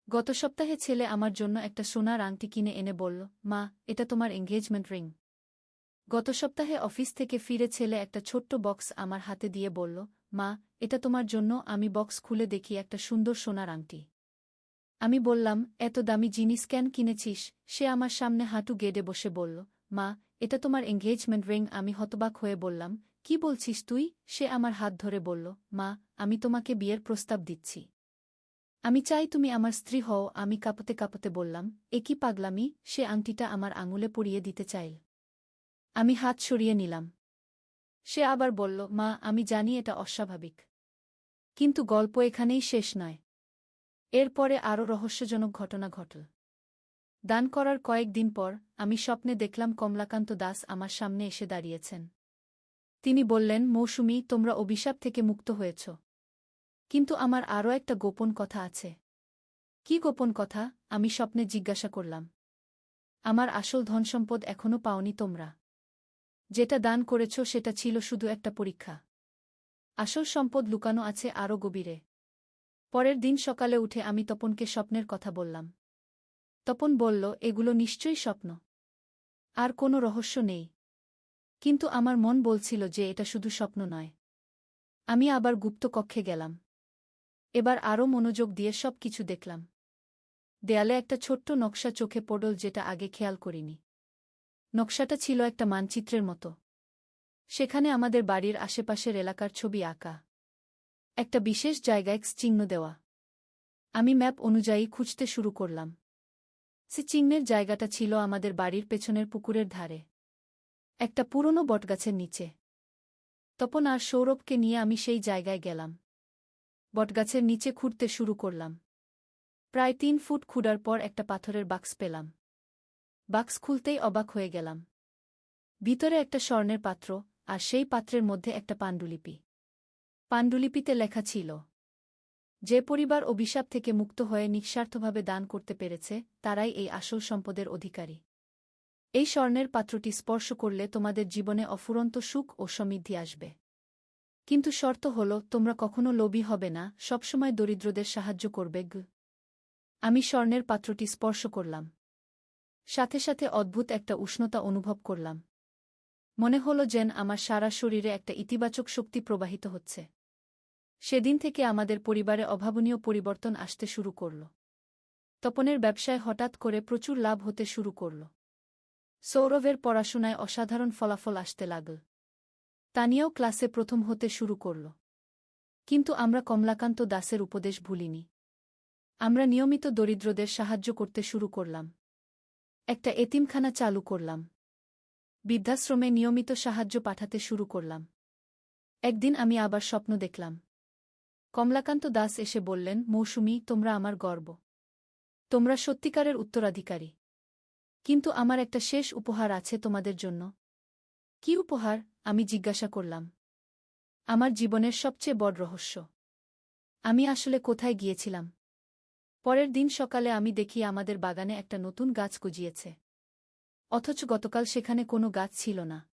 গত সপ্তাহে ছেলে আমার জন্য একটা সোনার আংটি কিনে এনে বলল, মা, এটা তোমার এনগেজমেন্ট রিং। গত সপ্তাহে অফিস থেকে ফিরে ছেলে একটা ছোট্ট বক্স আমার হাতে দিয়ে বলল, মা, এটা তোমার জন্য। আমি বক্স খুলে দেখি একটা সুন্দর সোনার আংটি। আমি বললাম, এত দামি জিনিস কেন কিনেছিস? সে আমার সামনে হাঁটু গেড়ে বসে বলল, মা, এটা তোমার এনগেজমেন্ট রিং। আমি হতবাক হয়ে বললাম, কি বলছিস তুই? সে আমার হাত ধরে বলল, মা, আমি তোমাকে বিয়ের প্রস্তাব দিচ্ছি। আমি চাই তুমি আমার স্ত্রী হও। আমি কাঁপতে কাঁপতে বললাম, এ কি পাগলামি? সে আংটিটা আমার আঙুলে পরিয়ে দিতে চাইল। আমি হাত সরিয়ে নিলাম। সে আবার বলল, মা, আমি জানি এটা অস্বাভাবিক, কিন্তু গল্প এখানেই শেষ নয়। এরপরে আরও রহস্যজনক ঘটনা ঘটল। দান করার কয়েকদিন পর আমি স্বপ্নে দেখলাম কমলাকান্ত দাস আমার সামনে এসে দাঁড়িয়েছেন। তিনি বললেন, মৌসুমী, তোমরা অভিশাপ থেকে মুক্ত হয়েছ। কিন্তু আমার আরও একটা গোপন কথা আছে। কি গোপন কথা? আমি স্বপ্নে জিজ্ঞাসা করলাম। আমার আসল ধনসম্পদ এখনও পাওনি তোমরা। যেটা দান করেছ সেটা ছিল শুধু একটা পরীক্ষা। আসল সম্পদ লুকানো আছে আরও গভীরে। পরের দিন সকালে উঠে আমি তপনকে স্বপ্নের কথা বললাম। তপন বলল, এগুলো নিশ্চয়ই স্বপ্ন, আর কোনো রহস্য নেই। কিন্তু আমার মন বলছিল যে এটা শুধু স্বপ্ন নয়। আমি আবার গুপ্ত কক্ষে গেলাম। এবার আরও মনোযোগ দিয়ে সব কিছু দেখলাম। দেয়ালে একটা ছোট্ট নকশা চোখে পড়ল, যেটা আগে খেয়াল করিনি। নকশাটা ছিল একটা মানচিত্রের মতো। সেখানে আমাদের বাড়ির আশেপাশের এলাকার ছবি আঁকা। একটা বিশেষ জায়গায় চিহ্ন দেওয়া। আমি ম্যাপ অনুযায়ী খুঁজতে শুরু করলাম। সে চিহ্নের জায়গাটা ছিল আমাদের বাড়ির পেছনের পুকুরের ধারে, একটা পুরনো বটগাছের নিচে। তপন আর সৌরভকে নিয়ে আমি সেই জায়গায় গেলাম। বটগাছের নিচে খুঁড়তে শুরু করলাম। প্রায় ৩ ফুট খুঁড়ার পর একটা পাথরের বাক্স পেলাম। বাক্স খুলতেই অবাক হয়ে গেলাম। ভিতরে একটা স্বর্ণের পাত্র, আর সেই পাত্রের মধ্যে একটা পাণ্ডুলিপি। পাণ্ডুলিপিতে লেখা ছিল, যে পরিবার অভিশাপ থেকে মুক্ত হয়ে নিঃস্বার্থভাবে দান করতে পেরেছে, তারাই এই আসল সম্পদের অধিকারী। এই স্বর্ণের পাত্রটি স্পর্শ করলে তোমাদের জীবনে অফুরন্ত সুখ ও সমৃদ্ধি আসবে। কিন্তু শর্ত হল, তোমরা কখনো লোভী হবে না, সবসময় দরিদ্রদের সাহায্য করবে। আমি স্বর্ণের পাত্রটি স্পর্শ করলাম। সাথে সাথে অদ্ভুত একটা উষ্ণতা অনুভব করলাম। মনে হল যেন আমার সারা শরীরে একটা ইতিবাচক শক্তি প্রবাহিত হচ্ছে। সেদিন থেকে আমাদের পরিবারে অভাবনীয় পরিবর্তন আসতে শুরু করল। তপনের ব্যবসায় হঠাৎ করে প্রচুর লাভ হতে শুরু করল। সৌরভের পড়াশোনায় অসাধারণ ফলাফল আসতে লাগল। তানিয়াও ক্লাসে প্রথম হতে শুরু করল। কিন্তু আমরা কমলাকান্ত দাসের উপদেশ ভুলিনি। আমরা নিয়মিত দরিদ্রদের সাহায্য করতে শুরু করলাম। একটা এতিমখানা চালু করলাম। বৃদ্ধাশ্রমে নিয়মিত সাহায্য পাঠাতে শুরু করলাম। একদিন আমি আবার স্বপ্ন দেখলাম। কমলাকান্ত দাস এসে বললেন, মৌসুমী, তোমরা আমার গর্ব। তোমরা সত্যিকারের উত্তরাধিকারী। কিন্তু আমার একটা শেষ উপহার আছে তোমাদের জন্য। কি উপহার? আমি জিজ্ঞাসা করলাম। আমার জীবনের সবচেয়ে বড় রহস্য। আমি আসলে কোথায় গিয়েছিলাম? পরের দিন সকালে আমি দেখি আমাদের বাগানে একটা নতুন গাছ গজিয়েছে। অথচ গতকাল সেখানে কোনো গাছ ছিল না।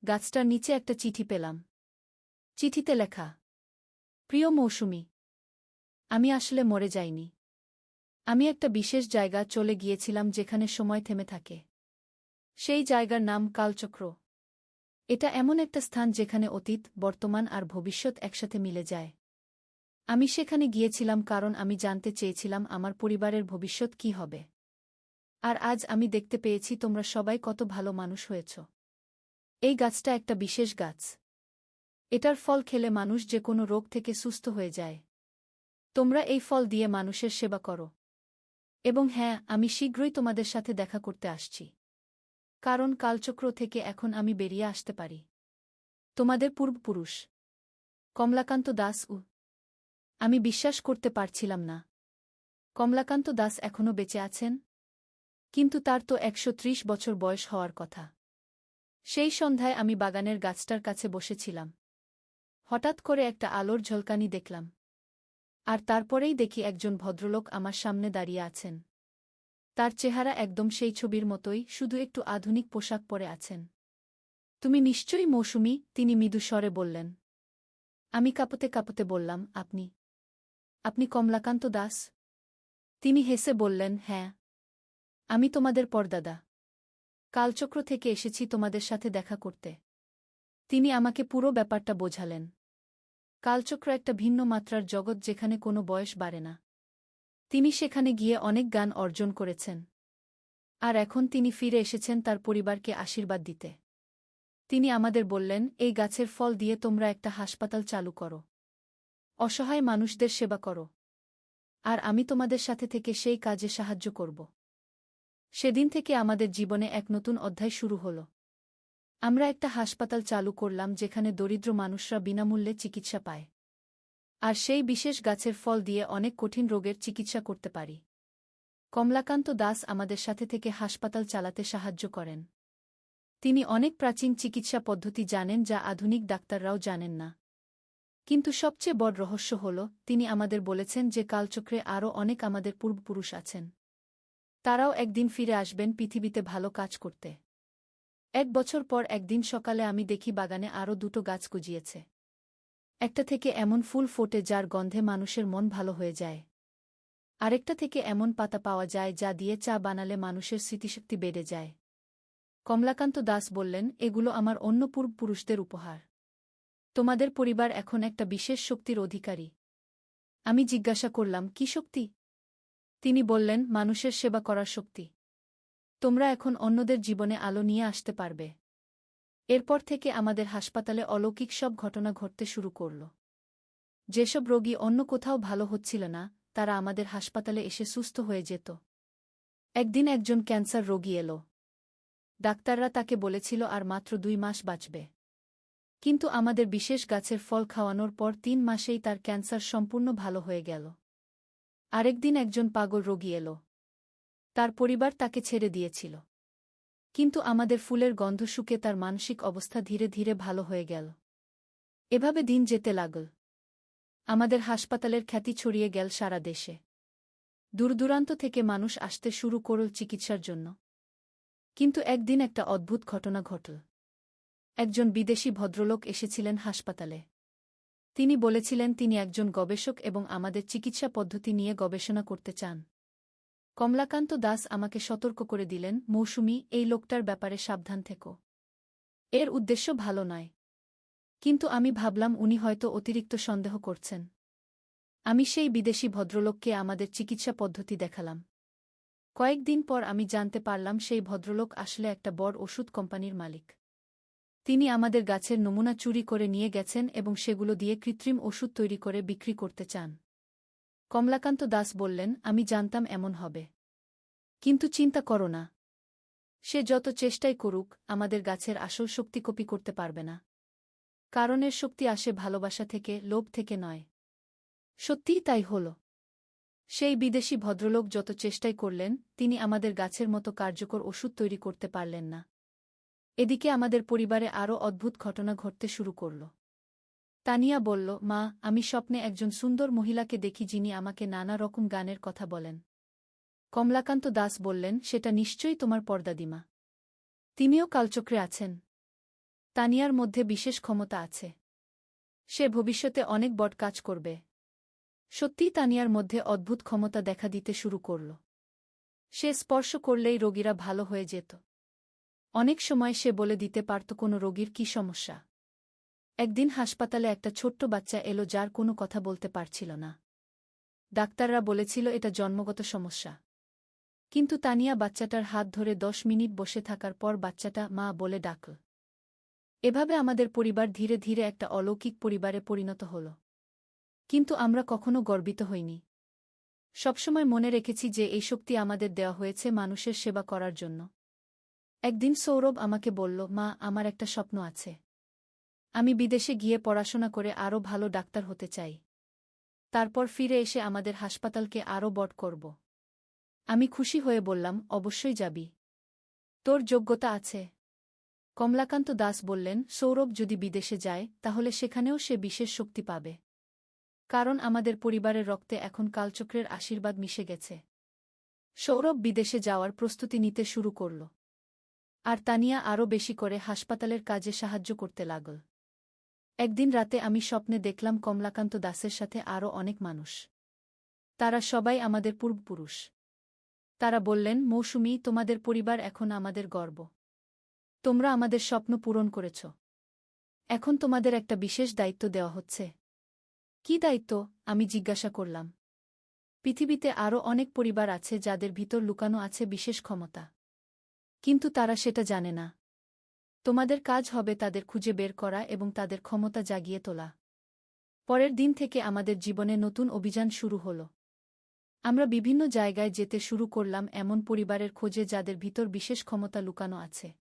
গাছটার নিচে একটা চিঠি পেলাম। চিঠিতে লেখা, প্রিয় মৌসুমী, আমি আসলে মরে যাইনি। আমি একটা বিশেষ জায়গা চলে গিয়েছিলাম যেখানে সময় থেমে থাকে। সেই জায়গার নাম কালচক্র। এটা এমন একটা স্থান যেখানে অতীত, বর্তমান আর ভবিষ্যৎ একসাথে মিলে যায়। আমি সেখানে গিয়েছিলাম কারণ আমি জানতে চেয়েছিলাম আমার পরিবারের ভবিষ্যৎ কী হবে। আর আজ আমি দেখতে পেয়েছি তোমরা সবাই কত ভালো মানুষ হয়েছ। এই গাছটা একটা বিশেষ গাছ। এটার ফল খেলে মানুষ যে কোনো রোগ থেকে সুস্থ হয়ে যায়। তোমরা এই ফল দিয়ে মানুষের সেবা করো। এবং হ্যাঁ, আমি শীঘ্রই তোমাদের সাথে দেখা করতে আসছি। কারণ কালচক্র থেকে এখন আমি বেরিয়ে আসতে পারি। তোমাদের পূর্বপুরুষ কমলাকান্ত দাস। আমি বিশ্বাস করতে পারছিলাম না। কমলাকান্ত দাস এখনও বেঁচে আছেন? কিন্তু তার তো ১৩০ বছর বয়স হওয়ার কথা। সেই সন্ধ্যায় আমি বাগানের গাছটার কাছে বসেছিলাম। হঠাৎ করে একটা আলোর ঝলকানি দেখলাম। আর তারপরেই দেখি একজন ভদ্রলোক আমার সামনে দাঁড়িয়ে আছেন। তার চেহারা একদম সেই ছবির মতোই, শুধু একটু আধুনিক পোশাক পরে আছেন। তুমি নিশ্চয়ই মৌসুমী, তিনি মৃদু স্বরে বললেন। আমি কাঁপতে কাঁপতে বললাম, আপনি কমলাকান্ত দাস? তিনি হেসে বললেন, হ্যাঁ, আমি তোমাদের পরদাদা। কালচক্র থেকে এসেছি তোমাদের সাথে দেখা করতে। তিনি আমাকে পুরো ব্যাপারটা বোঝালেন। কালচক্র একটা ভিন্ন মাত্রার জগৎ যেখানে কোনো বয়স বাড়ে না। তিনি সেখানে গিয়ে অনেক জ্ঞান অর্জন করেছেন। আর এখন তিনি ফিরে এসেছেন তার পরিবারকে আশীর্বাদ দিতে। তিনি আমাদের বললেন, এই গাছের ফল দিয়ে তোমরা একটা হাসপাতাল চালু করো। অসহায় মানুষদের সেবা করো। আর আমি তোমাদের সাথে থেকে সেই কাজে সাহায্য করব। সেদিন থেকে আমাদের জীবনে এক নতুন অধ্যায় শুরু হল। আমরা একটা হাসপাতাল চালু করলাম যেখানে দরিদ্র মানুষরা বিনামূল্যে চিকিৎসা পায়। আর সেই বিশেষ গাছের ফল দিয়ে অনেক কঠিন রোগের চিকিৎসা করতে পারি। কমলাকান্ত দাস আমাদের সাথে থেকে হাসপাতাল চালাতে সাহায্য করেন। তিনি অনেক প্রাচীন চিকিৎসা পদ্ধতি জানেন যা আধুনিক ডাক্তাররাও জানেন না। কিন্তু সবচেয়ে বড় রহস্য হল, তিনি আমাদের বলেছেন যে কালচক্রে আরও অনেক আমাদের পূর্বপুরুষ আছেন। তারাও একদিন ফিরে আসবেন পৃথিবীতে ভালো কাজ করতে। 1 বছর পর একদিন সকালে আমি দেখি বাগানে আরও 2টো গাছ গজিয়েছে। একটা থেকে এমন ফুল ফোটে যার গন্ধে মানুষের মন ভালো হয়ে যায়। আরেকটা থেকে এমন পাতা পাওয়া যায় যা দিয়ে চা বানালে মানুষের স্মৃতিশক্তি বেড়ে যায়। কমলাকান্ত দাস বললেন, এগুলো আমার অন্য পূর্বপুরুষদের উপহার। তোমাদের পরিবার এখন একটা বিশেষ শক্তির অধিকারী। আমি জিজ্ঞাসা করলাম, কি শক্তি? তিনি বললেন, মানুষের সেবা করার শক্তি। তোমরা এখন অন্যদের জীবনে আলো নিয়ে আসতে পারবে। এরপর থেকে আমাদের হাসপাতালে অলৌকিক সব ঘটনা ঘটতে শুরু করল। যেসব রোগী অন্য কোথাও ভালো হচ্ছিল না, তারা আমাদের হাসপাতালে এসে সুস্থ হয়ে যেত। একদিন একজন ক্যান্সার রোগী এলো। ডাক্তাররা তাকে বলেছিল আর মাত্র 2 মাস বাঁচবে। কিন্তু আমাদের বিশেষ গাছের ফল খাওয়ানোর পর 3 মাসেই তার ক্যান্সার সম্পূর্ণ ভালো হয়ে গেল। আরেকদিন একজন পাগল রোগী এলো। তার পরিবার তাকে ছেড়ে দিয়েছিল। কিন্তু আমাদের ফুলের গন্ধ শুকে তার মানসিক অবস্থা ধীরে ধীরে ভালো হয়ে গেল। এভাবে দিন যেতে লাগল। আমাদের হাসপাতালের খ্যাতি ছড়িয়ে গেল সারা দেশে। দূরদূরান্ত থেকে মানুষ আসতে শুরু করল চিকিৎসার জন্য। কিন্তু একদিন একটা অদ্ভুত ঘটনা ঘটল। একজন বিদেশি ভদ্রলোক এসেছিলেন হাসপাতালে। তিনি বলেছিলেন তিনি একজন গবেষক এবং আমাদের চিকিৎসা পদ্ধতি নিয়ে গবেষণা করতে চান। কমলাকান্ত দাস আমাকে সতর্ক করে দিলেন, মৌসুমী, এই লোকটার ব্যাপারে সাবধান থেকো। এর উদ্দেশ্য ভালো নয়। কিন্তু আমি ভাবলাম উনি হয়তো অতিরিক্ত সন্দেহ করছেন। আমি সেই বিদেশি ভদ্রলোককে আমাদের চিকিৎসা পদ্ধতি দেখালাম। কয়েকদিন পর আমি জানতে পারলাম সেই ভদ্রলোক আসলে একটা বড় ওষুধ কোম্পানির মালিক। তিনি আমাদের গাছের নমুনা চুরি করে নিয়ে গেছেন এবং সেগুলো দিয়ে কৃত্রিম ওষুধ তৈরি করে বিক্রি করতে চান। কমলাকান্ত দাস বললেন, আমি জানতাম এমন হবে। কিন্তু চিন্তা করো না। সে যত চেষ্টাই করুক, আমাদের গাছের আসল শক্তি কপি করতে পারবে না। কারণ এর শক্তি আসে ভালোবাসা থেকে, লোভ থেকে নয়। সত্যিই তাই হল। সেই বিদেশি ভদ্রলোক যত চেষ্টাই করলেন, তিনি আমাদের গাছের মতো কার্যকর ওষুধ তৈরি করতে পারলেন না। এদিকে আমাদের পরিবারে আরও অদ্ভুত ঘটনা ঘটতে শুরু করল। তানিয়া বলল, মা, আমি স্বপ্নে একজন সুন্দর মহিলাকে দেখি যিনি আমাকে নানা রকম গানের কথা বলেন। কমলাকান্ত দাস বললেন, সেটা নিশ্চয়ই তোমার পরদাদিমা। তিনিও কালচক্রে আছেন। তানিয়ার মধ্যে বিশেষ ক্ষমতা আছে। সে ভবিষ্যতে অনেক বড় কাজ করবে। সত্যিই তানিয়ার মধ্যে অদ্ভুত ক্ষমতা দেখা দিতে শুরু করল। সে স্পর্শ করলেই রোগীরা ভালো হয়ে যেত। অনেক সময় সে বলে দিতে পারত কোনো রোগীর কী সমস্যা। একদিন হাসপাতালে একটা ছোট্ট বাচ্চা এলো যার কোনো কথা বলতে পারছিল না। ডাক্তাররা বলেছিল এটা জন্মগত সমস্যা। কিন্তু তানিয়া বাচ্চাটার হাত ধরে 10 মিনিট বসে থাকার পর বাচ্চাটা মা বলে ডাকল। এভাবে আমাদের পরিবার ধীরে ধীরে একটা অলৌকিক পরিবারে পরিণত হল। কিন্তু আমরা কখনো গর্বিত হইনি। সবসময় মনে রেখেছি যে এই শক্তি আমাদের দেওয়া হয়েছে মানুষের সেবা করার জন্য। একদিন সৌরভ আমাকে বলল, মা, আমার একটা স্বপ্ন আছে। আমি বিদেশে গিয়ে পড়াশোনা করে আরও ভালো ডাক্তার হতে চাই। তারপর ফিরে এসে আমাদের হাসপাতালকে আরও বড় করব। আমি খুশি হয়ে বললাম, অবশ্যই যাবি। তোর যোগ্যতা আছে। কমলাকান্ত দাস বললেন, সৌরভ যদি বিদেশে যায় তাহলে সেখানেও সে বিশেষ শক্তি পাবে। কারণ আমাদের পরিবারের রক্তে এখন কালচক্রের আশীর্বাদ মিশে গেছে। সৌরভ বিদেশে যাওয়ার প্রস্তুতি নিতে শুরু করল। আর তানিয়া আরও বেশি করে হাসপাতালের কাজে সাহায্য করতে লাগল। একদিন রাতে আমি স্বপ্নে দেখলাম কমলাকান্ত দাসের সাথে আরও অনেক মানুষ। তারা সবাই আমাদের পূর্বপুরুষ। তারা বললেন, মৌসুমী, তোমাদের পরিবার এখন আমাদের গর্ব। তোমরা আমাদের স্বপ্ন পূরণ করেছ। এখন তোমাদের একটা বিশেষ দায়িত্ব দেওয়া হচ্ছে। কি দায়িত্ব? আমি জিজ্ঞাসা করলাম। পৃথিবীতে আরও অনেক পরিবার আছে যাদের ভিতর লুকানো আছে বিশেষ ক্ষমতা। কিন্তু তারা সেটা জানে না। তোমাদের কাজ হবে তাদের খুঁজে বের করা এবং তাদের ক্ষমতা জাগিয়ে তোলা। পরের দিন থেকে আমাদের জীবনে নতুন অভিযান শুরু হল। আমরা বিভিন্ন জায়গায় যেতে শুরু করলাম এমন পরিবারের খোঁজে যাদের ভিতর বিশেষ ক্ষমতা লুকানো আছে।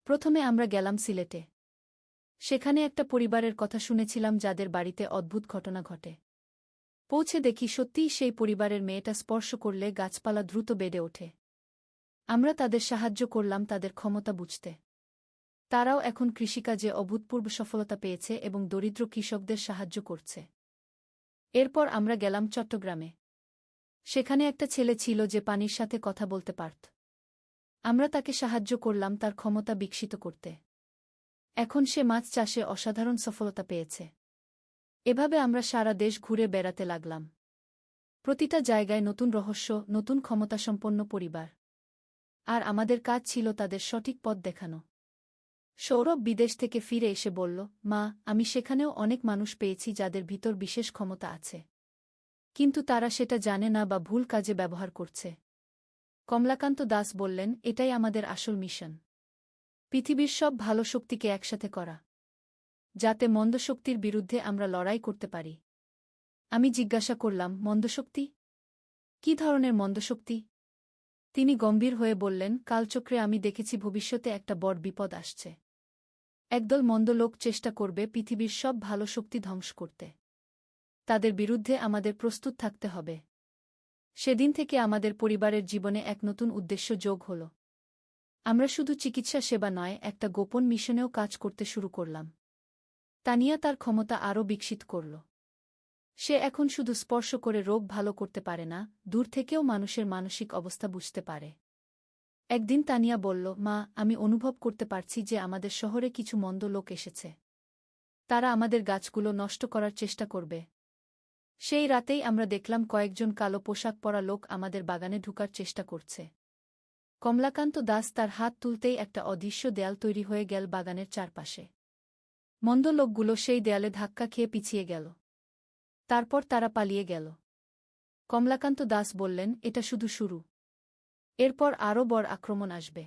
প্রথমে আমরা গেলাম সিলেটে। সেখানে একটা পরিবারের কথা শুনেছিলাম যাদের বাড়িতে অদ্ভুত ঘটনা ঘটে। পৌঁছে দেখি সত্যিই সেই পরিবারের মেয়েটা স্পর্শ করলে গাছপালা দ্রুত বেড়ে ওঠে। আমরা তাদের সাহায্য করলাম তাদের ক্ষমতা বুঝতে। তারাও এখন কৃষিকাজে অভূতপূর্ব সফলতা পেয়েছে এবং দরিদ্র কৃষকদের সাহায্য করছে। এরপর আমরা গেলাম চট্টগ্রামে। সেখানে একটা ছেলে ছিল যে পানির সাথে কথা বলতে পারত। আমরা তাকে সাহায্য করলাম তার ক্ষমতা বিকশিত করতে। এখন সে মাছ চাষে অসাধারণ সফলতা পেয়েছে। এভাবে আমরা সারা দেশ ঘুরে বেড়াতে লাগলাম। প্রতিটা জায়গায় নতুন রহস্য, নতুন ক্ষমতাসম্পন্ন পরিবার। আর আমাদের কাজ ছিল তাদের সঠিক পথ দেখানো। সৌরভ বিদেশ থেকে ফিরে এসে বলল, মা, আমি সেখানেও অনেক মানুষ পেয়েছি যাদের ভিতর বিশেষ ক্ষমতা আছে। কিন্তু তারা সেটা জানে না বা ভুল কাজে ব্যবহার করছে। কমলাকান্ত দাস বললেন, এটাই আমাদের আসল মিশন। পৃথিবীর সব ভালো শক্তিকে একসাথে করা, যাতে মন্দ শক্তির বিরুদ্ধে আমরা লড়াই করতে পারি। আমি জিজ্ঞাসা করলাম, মন্দশক্তি? কী ধরনের মন্দশক্তি? তিনি গম্ভীর হয়ে বললেন, কালচক্রে আমি দেখেছি ভবিষ্যতে একটা বড় বিপদ আসছে। একদল মন্দ লোক চেষ্টা করবে পৃথিবীর সব ভালো শক্তি ধ্বংস করতে। তাদের বিরুদ্ধে আমাদের প্রস্তুত থাকতে হবে। সেদিন থেকে আমাদের পরিবারের জীবনে এক নতুন উদ্দেশ্য যোগ হল। আমরা শুধু চিকিৎসা সেবা নয়, একটা গোপন মিশনেও কাজ করতে শুরু করলাম। তানিয়া তার ক্ষমতা আরও বিকশিত করল। সে এখন শুধু স্পর্শ করে রোগ ভালো করতে পারে না, দূর থেকেও মানুষের মানসিক অবস্থা বুঝতে পারে। একদিন তানিয়া বলল, মা, আমি অনুভব করতে পারছি যে আমাদের শহরে কিছু মন্দ লোক এসেছে। তারা আমাদের গাছগুলো নষ্ট করার চেষ্টা করবে। সেই রাতেই আমরা দেখলাম কয়েকজন কালো পোশাক পরা লোক আমাদের বাগানে ঢুকার চেষ্টা করছে। কমলাকান্ত দাস তার হাত তুলতেই একটা অদৃশ্য দেয়াল তৈরি হয়ে গেল বাগানের চারপাশে। মন্দ লোকগুলো সেই দেয়ালে ধাক্কা খেয়ে পিছিয়ে গেল। তারপর তারা পালিয়ে গেল। কমলাকান্ত দাস বললেন, এটা শুধু শুরু। এরপর আরও বড় আক্রমণ আসবে।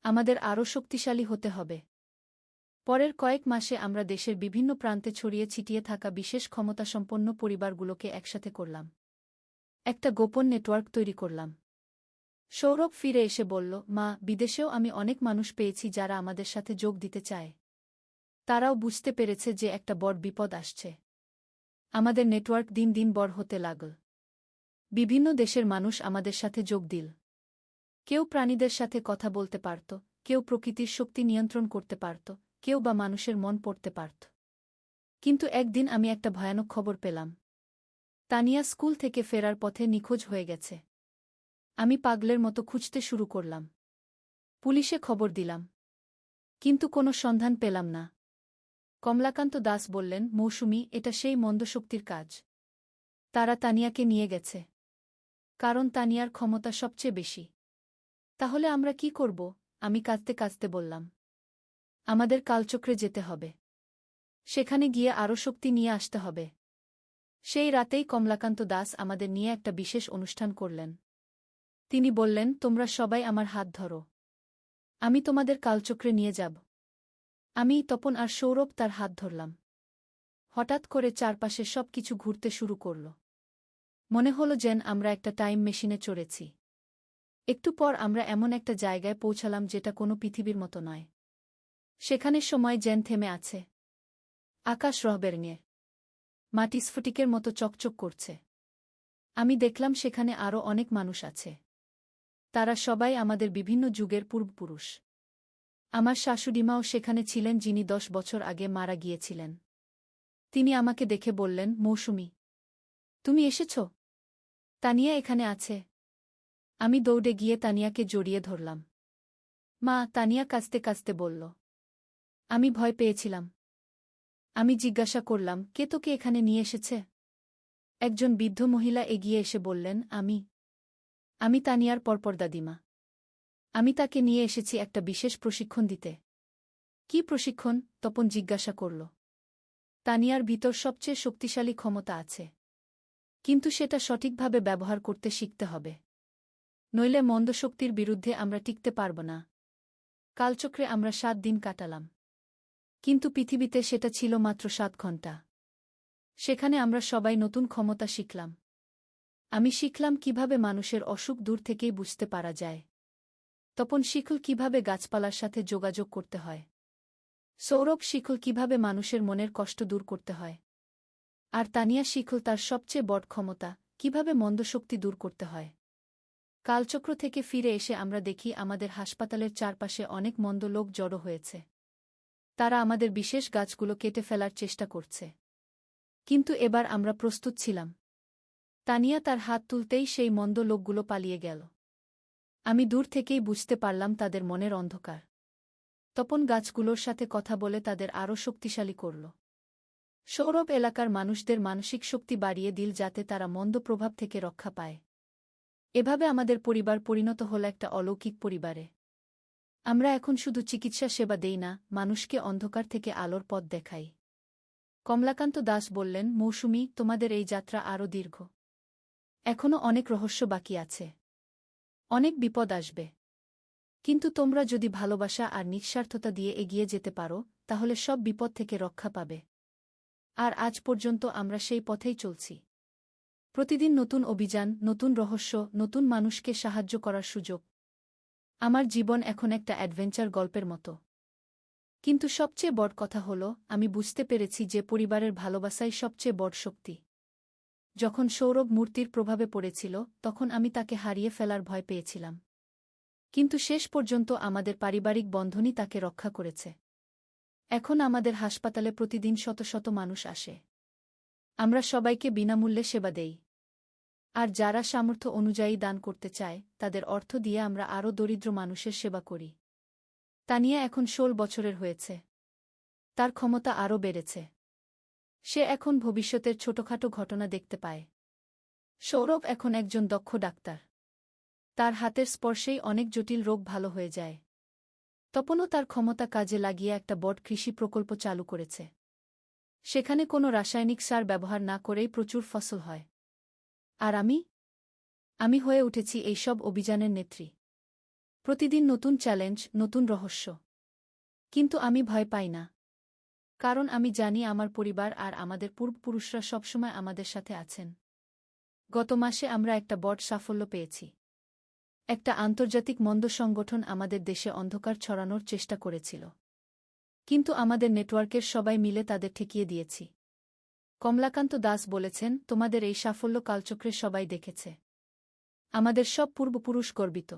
আমাদের আরও শক্তিশালী হতে হবে। পরের কয়েক মাসে আমরা দেশের বিভিন্ন প্রান্তে ছড়িয়ে ছিটিয়ে থাকা বিশেষ ক্ষমতাসম্পন্ন পরিবারগুলোকে একসাথে করলাম। একটা গোপন নেটওয়ার্ক তৈরি করলাম। সৌরভ ফিরে এসে বলল, মা, বিদেশেও আমি অনেক মানুষ পেয়েছি যারা আমাদের সাথে যোগ দিতে চায়। তারাও বুঝতে পেরেছে যে একটা বড় বিপদ আসছে। আমাদের নেটওয়ার্ক দিন দিন বড় হতে লাগল। বিভিন্ন দেশের মানুষ আমাদের সাথে যোগ দিল। কেউ প্রাণীদের সাথে কথা বলতে পারত, কেউ প্রকৃতির শক্তি নিয়ন্ত্রণ করতে পারত, কেউ বা মানুষের মন পড়তে পারত। কিন্তু একদিন আমি একটা ভয়ানক খবর পেলাম। তানিয়া স্কুল থেকে ফেরার পথে নিখোঁজ হয়ে গেছে। আমি পাগলের মতো খুঁজতে শুরু করলাম। পুলিশে খবর দিলাম। কিন্তু কোনো সন্ধান পেলাম না। কমলাকান্ত দাস বললেন, মৌসুমী, এটা সেই মন্দ শক্তির কাজ। তারা তানিয়াকে নিয়ে গেছে। কারণ তানিয়ার ক্ষমতা সবচেয়ে বেশি। তাহলে আমরা কি করব? আমি কাঁদতে কাঁদতে বললাম। আমাদের কালচক্রে যেতে হবে। সেখানে গিয়ে আরও শক্তি নিয়ে আসতে হবে। সেই রাতেই কমলাকান্ত দাস আমাদের নিয়ে একটা বিশেষ অনুষ্ঠান করলেন। তিনি বললেন, তোমরা সবাই আমার হাত ধরো। আমি তোমাদের কালচক্রে নিয়ে যাব। আমি, তপন আর সৌরভ তার হাত ধরলাম। হঠাৎ করে চারপাশে সব কিছু ঘুরতে শুরু করল। মনে হলো যেন আমরা একটা টাইম মেশিনে চড়েছি। একটু পর আমরা এমন একটা জায়গায় পৌঁছালাম যেটা কোনো পৃথিবীর মতো নয়। সেখানে সময় যেন থেমে আছে। আকাশ রহবেরঙে, মাটি স্ফটিকের মতো চকচক করছে। আমি দেখলাম সেখানে আরও অনেক মানুষ আছে। তারা সবাই আমাদের বিভিন্ন যুগের পূর্বপুরুষ। আমার শাশুড়িমাও সেখানে ছিলেন, যিনি 10 বছর আগে মারা গিয়েছিলেন। তিনি আমাকে দেখে বললেন, মৌসুমী, তুমি এসেছ? তানিয়া এখানে আছে। আমি দৌড়ে গিয়ে তানিয়াকে জড়িয়ে ধরলাম। মা, তানিয়া কাঁদতে কাঁদতে বলল। আমি ভয় পেয়েছিলাম। আমি জিজ্ঞাসা করলাম, কে তোকে এখানে নিয়ে এসেছে? একজন বৃদ্ধ মহিলা এগিয়ে এসে বললেন, আমি তানিয়ার পরপর দাদিমা। আমি তাকে নিয়ে এসেছি একটা বিশেষ প্রশিক্ষণ দিতে। কি প্রশিক্ষণ? তপন জিজ্ঞাসা করল। তানিয়ার ভিতর সবচেয়ে শক্তিশালী ক্ষমতা আছে, কিন্তু সেটা সঠিকভাবে ব্যবহার করতে শিখতে হবে। নইলে মন্দ শক্তির বিরুদ্ধে আমরা টিকতে পারব না। কালচক্রে আমরা 7 দিন কাটালাম, কিন্তু পৃথিবীতে সেটা ছিল মাত্র 7 ঘণ্টা। সেখানে আমরা সবাই নতুন ক্ষমতা শিখলাম। আমি শিখলাম কিভাবে মানুষের অসুখ দূর থেকেই বুঝতে পারা যায়। তপন শিখল কিভাবে গাছপালার সাথে যোগাযোগ করতে হয়। সৌরভ শিখল কিভাবে মানুষের মনের কষ্ট দূর করতে হয়। আর তানিয়া শিখল তার সবচেয়ে বড় ক্ষমতা, কিভাবে মন্দ শক্তি দূর করতে হয়। কালচক্র থেকে ফিরে এসে আমরা দেখি আমাদের হাসপাতালের চারপাশে অনেক মন্দ লোক জড়ো হয়েছে। তারা আমাদের বিশেষ গাছগুলো কেটে ফেলার চেষ্টা করছে। কিন্তু এবার আমরা প্রস্তুত ছিলাম। তানিয়া তার হাত তুলতেই সেই মন্দ লোকগুলো পালিয়ে গেল। আমি দূর থেকেই বুঝতে পারলাম তাদের মনের অন্ধকার। তপন গাছগুলোর সাথে কথা বলে তাদের আরও শক্তিশালী করল। সৌরভ এলাকার মানুষদের মানসিক শক্তি বাড়িয়ে দিল যাতে তারা মন্দ প্রভাব থেকে রক্ষা পায়। এভাবে আমাদের পরিবার পরিণত হল একটা অলৌকিক পরিবারে। আমরা এখন শুধু চিকিৎসা সেবা দেই না, মানুষকে অন্ধকার থেকে আলোর পথ দেখাই। কমলাকান্ত দাস বললেন, মৌসুমী, তোমাদের এই যাত্রা আরও দীর্ঘ। এখনও অনেক রহস্য বাকি আছে। অনেক বিপদ আসবে। কিন্তু তোমরা যদি ভালোবাসা আর নিঃস্বার্থতা দিয়ে এগিয়ে যেতে পারো, তাহলে সব বিপদ থেকে রক্ষা পাবে। আর আজ পর্যন্ত আমরা সেই পথেই চলছি। প্রতিদিন নতুন অভিযান, নতুন রহস্য, নতুন মানুষকে সাহায্য করার সুযোগ। আমার জীবন এখন একটা অ্যাডভেঞ্চার গল্পের মতো। কিন্তু সবচেয়ে বড় কথা হল, আমি বুঝতে পেরেছি যে পরিবারের ভালোবাসাই সবচেয়ে বড় শক্তি। যখন সৌরভ মূর্তির প্রভাবে পড়েছিল, তখন আমি তাকে হারিয়ে ফেলার ভয় পেয়েছিলাম। কিন্তু শেষ পর্যন্ত আমাদের পারিবারিক বন্ধনই তাকে রক্ষা করেছে। এখন আমাদের হাসপাতালে প্রতিদিন শত শত মানুষ আসে। আমরা সবাইকে বিনামূল্যে সেবা দেই। আর যারা সামর্থ্য অনুযায়ী দান করতে চায়, তাদের অর্থ দিয়ে আমরা আরও দরিদ্র মানুষের সেবা করি। তানিয়া এখন 16 বছরের হয়েছে। তার ক্ষমতা আরও বেড়েছে। সে এখন ভবিষ্যতের ছোটখাটো ঘটনা দেখতে পায়। সৌরভ এখন একজন দক্ষ ডাক্তার। তার হাতের স্পর্শেই অনেক জটিল রোগ ভালো হয়ে যায়। তপনও তার ক্ষমতা কাজে লাগিয়ে একটা বড় কৃষি প্রকল্প চালু করেছে। সেখানে কোনো রাসায়নিক সার ব্যবহার না করেই প্রচুর ফসল হয়। আর আমি হয়ে উঠেছি এই সব অভিযানের নেত্রী। প্রতিদিন নতুন চ্যালেঞ্জ, নতুন রহস্য। কিন্তু আমি ভয় পাই না। কারণ আমি জানি আমার পরিবার আর আমাদের পূর্বপুরুষরা সবসময় আমাদের সাথে আছেন। গত মাসে আমরা একটা বড় সাফল্য পেয়েছি। একটা আন্তর্জাতিক মন্দ সংগঠন আমাদের দেশে অন্ধকার ছড়ানোর চেষ্টা করেছিল। কিন্তু আমাদের নেটওয়ার্কের সবাই মিলে তাদের ঠেকিয়ে দিয়েছি। কমলাকান্ত দাস বলেছেন, তোমাদের এই সাফল্য কালচক্রের সবাই দেখেছে। আমাদের সব পূর্বপুরুষ গর্বিত।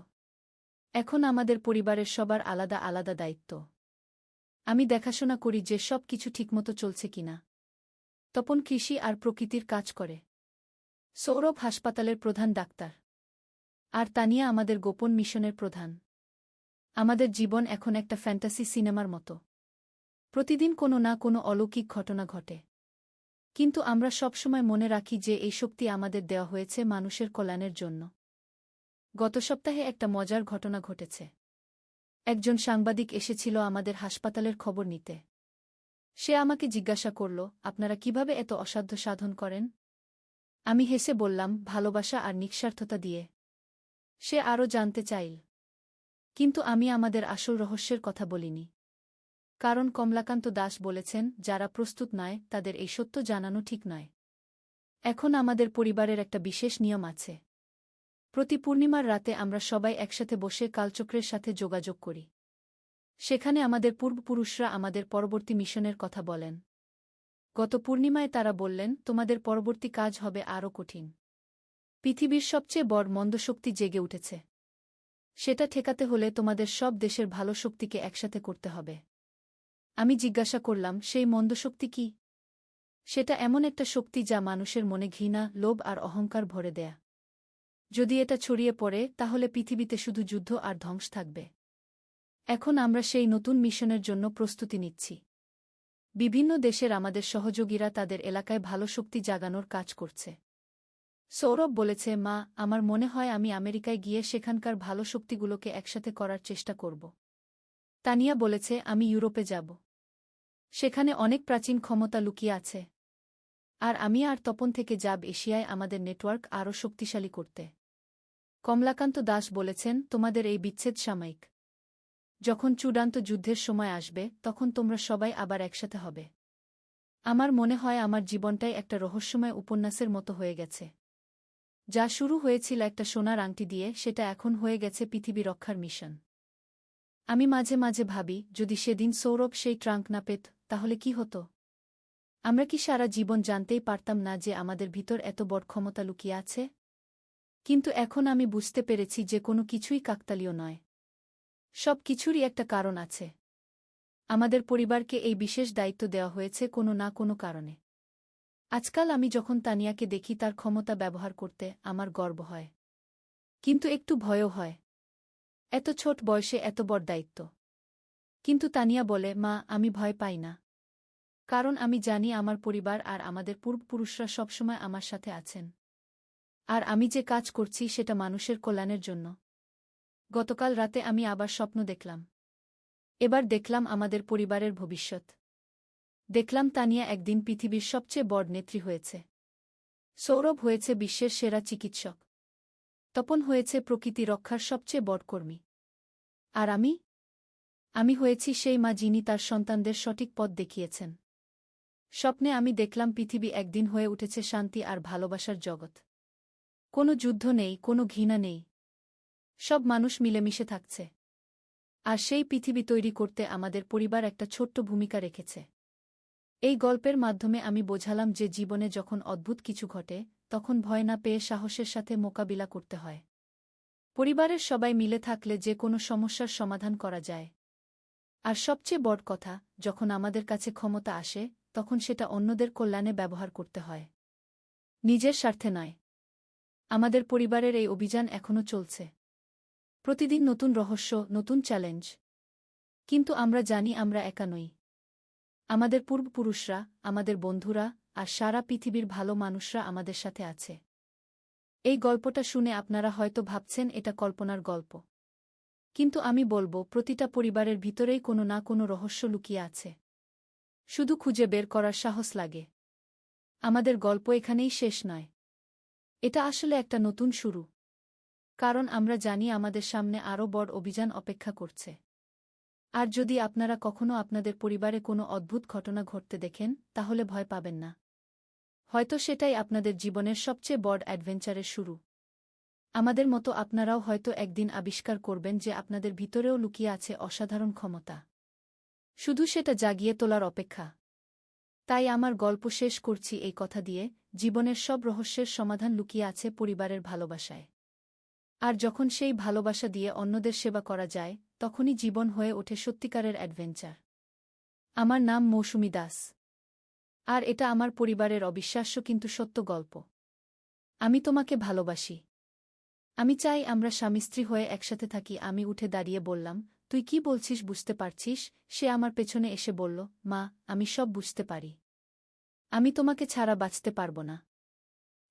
এখন আমাদের পরিবারের সবার আলাদা আলাদা দায়িত্ব। আমি দেখাশোনা করি যে সব কিছু ঠিকমতো চলছে কিনা। তপন কৃষি আর প্রকৃতির কাজ করে। সৌরভ হাসপাতালের প্রধান ডাক্তার। আর তানিয়া আমাদের গোপন মিশনের প্রধান। আমাদের জীবন এখন একটা ফ্যান্টাসি সিনেমার মতো। প্রতিদিন কোনো না কোনো অলৌকিক ঘটনা ঘটে। কিন্তু আমরা সবসময় মনে রাখি যে এই শক্তি আমাদের দেওয়া হয়েছে মানুষের কল্যাণের জন্য। গত সপ্তাহে একটা মজার ঘটনা ঘটেছে। একজন সাংবাদিক এসেছিল আমাদের হাসপাতালের খবর নিতে। সে আমাকে জিজ্ঞাসা করল, আপনারা কিভাবে এত অসাধ্য সাধন করেন? আমি হেসে বললাম, ভালোবাসা আর নিঃস্বার্থতা দিয়ে। সে আরও জানতে চাইল। কিন্তু আমি আমাদের আসল রহস্যের কথা বলিনি। কারণ কমলাকান্ত দাস বলেছেন, যারা প্রস্তুত নয় তাদের এই সত্য জানানো ঠিক নয়। এখন আমাদের পরিবারের একটা বিশেষ নিয়ম আছে। প্রতি পূর্ণিমার রাতে আমরা সবাই একসাথে বসে কালচক্রের সাথে যোগাযোগ করি। সেখানে আমাদের পূর্বপুরুষরা আমাদের পরবর্তী মিশনের কথা বলেন। গত পূর্ণিমায় তারা বললেন, তোমাদের পরবর্তী কাজ হবে আরও কঠিন। পৃথিবীর সবচেয়ে বড় মন্দ শক্তি জেগে উঠেছে। সেটা ঠেকাতে হলে তোমাদের সব দেশের ভালো শক্তিকে একসাথে করতে হবে। আমি জিজ্ঞাসা করলাম, সেই মন্দ শক্তি কি? সেটা এমন একটা শক্তি যা মানুষের মনে ঘৃণা, লোভ আর অহংকার ভরে দেয়া। যদি এটা ছড়িয়ে পড়ে, তাহলে পৃথিবীতে শুধু যুদ্ধ আর ধ্বংস থাকবে। এখন আমরা সেই নতুন মিশনের জন্য প্রস্তুতি নিচ্ছি। বিভিন্ন দেশের আমাদের সহযোগীরা তাদের এলাকায় ভালো শক্তি জাগানোর কাজ করছে। সৌরভ বলেছে, মা, আমার মনে হয় আমি আমেরিকায় গিয়ে সেখানকার ভালো শক্তিগুলোকে একসাথে করার চেষ্টা করব। তানিয়া বলেছে, আমি ইউরোপে যাব। সেখানে অনেক প্রাচীন ক্ষমতা লুকিয়ে আছে। আর আমি আর তপন থেকে যাব এশিয়ায় আমাদের নেটওয়ার্ক আরও শক্তিশালী করতে। কমলাকান্ত দাস বলেছেন, তোমাদের এই বিচ্ছেদ সাময়িক। যখন চূড়ান্ত যুদ্ধের সময় আসবে তখন তোমরা সবাই আবার একসাথে হবে। আমার মনে হয় আমার জীবনটাই একটা রহস্যময় উপন্যাসের মতো হয়ে গেছে। যা শুরু হয়েছিল একটা সোনার আংটি দিয়ে, সেটা এখন হয়ে গেছে পৃথিবী রক্ষার মিশন। আমি মাঝে মাঝে ভাবি, যদি সেদিন সৌরভ সেই ট্রাঙ্ক না পেত, তাহলে কি হতো? আমরা কি সারা জীবন জানতেই পারতাম না যে আমাদের ভিতর এত বড় ক্ষমতা লুকিয়ে আছে? কিন্তু এখন আমি বুঝতে পেরেছি যে কোনো কিছুই কাকতালীয় নয়। সব কিছুরই একটা কারণ আছে। আমাদের পরিবারকে এই বিশেষ দায়িত্ব দেওয়া হয়েছে কোনো না কোনো কারণে। আজকাল আমি যখন তানিয়াকে দেখি তার ক্ষমতা ব্যবহার করতে, আমার গর্ব হয়। কিন্তু একটু ভয়ও হয়। এত ছোট বয়সে এত বড় দায়িত্ব। কিন্তু তানিয়া বলে, মা, আমি ভয় পাই না। কারণ আমি জানি আমার পরিবার আর আমাদের পূর্বপুরুষরা সবসময় আমার সাথে আছেন। আর আমি যে কাজ করছি সেটা মানুষের কল্যাণের জন্য। গতকাল রাতে আমি আবার স্বপ্ন দেখলাম। এবার দেখলাম আমাদের পরিবারের ভবিষ্যৎ। দেখলাম তানিয়া একদিন পৃথিবীর সবচেয়ে বড় নেত্রী হয়েছে। সৌরভ হয়েছে বিশ্বের সেরা চিকিৎসক। তপন হয়েছে প্রকৃতি রক্ষার সবচেয়ে বড় কর্মী। আর আমি হয়েছি সেই মা যিনি তার সন্তানদের সঠিক পথ দেখিয়েছেন। স্বপ্নে আমি দেখলাম পৃথিবী একদিন হয়ে উঠেছে শান্তি আর ভালোবাসার জগৎ। কোনো যুদ্ধ নেই, কোনো ঘৃণা নেই। সব মানুষ মিলেমিশে থাকছে। আর সেই পৃথিবী তৈরি করতে আমাদের পরিবার একটা ছোট্ট ভূমিকা রেখেছে। এই গল্পের মাধ্যমে আমি বোঝালাম যে জীবনে যখন অদ্ভুত কিছু ঘটে, তখন ভয় না পেয়ে সাহসের সাথে মোকাবিলা করতে হয়। পরিবারের সবাই মিলে থাকলে যে কোনো সমস্যার সমাধান করা যায়। আর সবচেয়ে বড় কথা, যখন আমাদের কাছে ক্ষমতা আসে, তখন সেটা অন্যদের কল্যাণে ব্যবহার করতে হয়, নিজের স্বার্থে নয়। আমাদের পরিবারের এই অভিযান এখনও চলছে। প্রতিদিন নতুন রহস্য, নতুন চ্যালেঞ্জ। কিন্তু আমরা জানি আমরা একা নই। আমাদের পূর্বপুরুষরা, আমাদের বন্ধুরা আর সারা পৃথিবীর ভালো মানুষরা আমাদের সাথে আছে। এই গল্পটা শুনে আপনারা হয়তো ভাবছেন এটা কল্পনার গল্প। কিন্তু আমি বলবো, প্রতিটা পরিবারের ভিতরেই কোনো না কোনো রহস্য লুকিয়ে আছে। শুধু খুঁজে বের করার সাহস লাগে। আমাদের গল্প এখানেই শেষ নয়। এটা আসলে একটা নতুন শুরু। কারণ আমরা জানি আমাদের সামনে আরও বড় অভিযান অপেক্ষা করছে। আর যদি আপনারা কখনো আপনাদের পরিবারে কোনো অদ্ভুত ঘটনা ঘটতে দেখেন, তাহলে ভয় পাবেন না। হয়তো সেটাই আপনাদের জীবনের সবচেয়ে বড় অ্যাডভেঞ্চারের শুরু। আমাদের মতো আপনারাও হয়তো একদিন আবিষ্কার করবেন যে আপনাদের ভিতরেও লুকিয়ে আছে অসাধারণ ক্ষমতা। শুধু সেটা জাগিয়ে তোলার অপেক্ষা। তাই আমার গল্প শেষ করছি এই কথা দিয়ে, জীবনের সব রহস্যের সমাধান লুকিয়ে আছে পরিবারের ভালোবাসায়। আর যখন সেই ভালোবাসা দিয়ে অন্যদের সেবা করা যায়, তখনই জীবন হয়ে ওঠে সত্যিকারের অ্যাডভেঞ্চার। আমার নাম মৌসুমী দাস। আর এটা আমার পরিবারের অবিশ্বাস্য কিন্তু সত্য গল্প। আমি তোমাকে ভালোবাসি। আমি চাই আমরা স্বামী স্ত্রী হয়ে একসাথে থাকি। আমি উঠে দাঁড়িয়ে বললাম, তুই কি বলছিস বুঝতে পারছিস? সে আমার পেছনে এসে বলল, মা, আমি সব বুঝতে পারি। আমি তোমাকে ছাড়া বাঁচতে পারব না।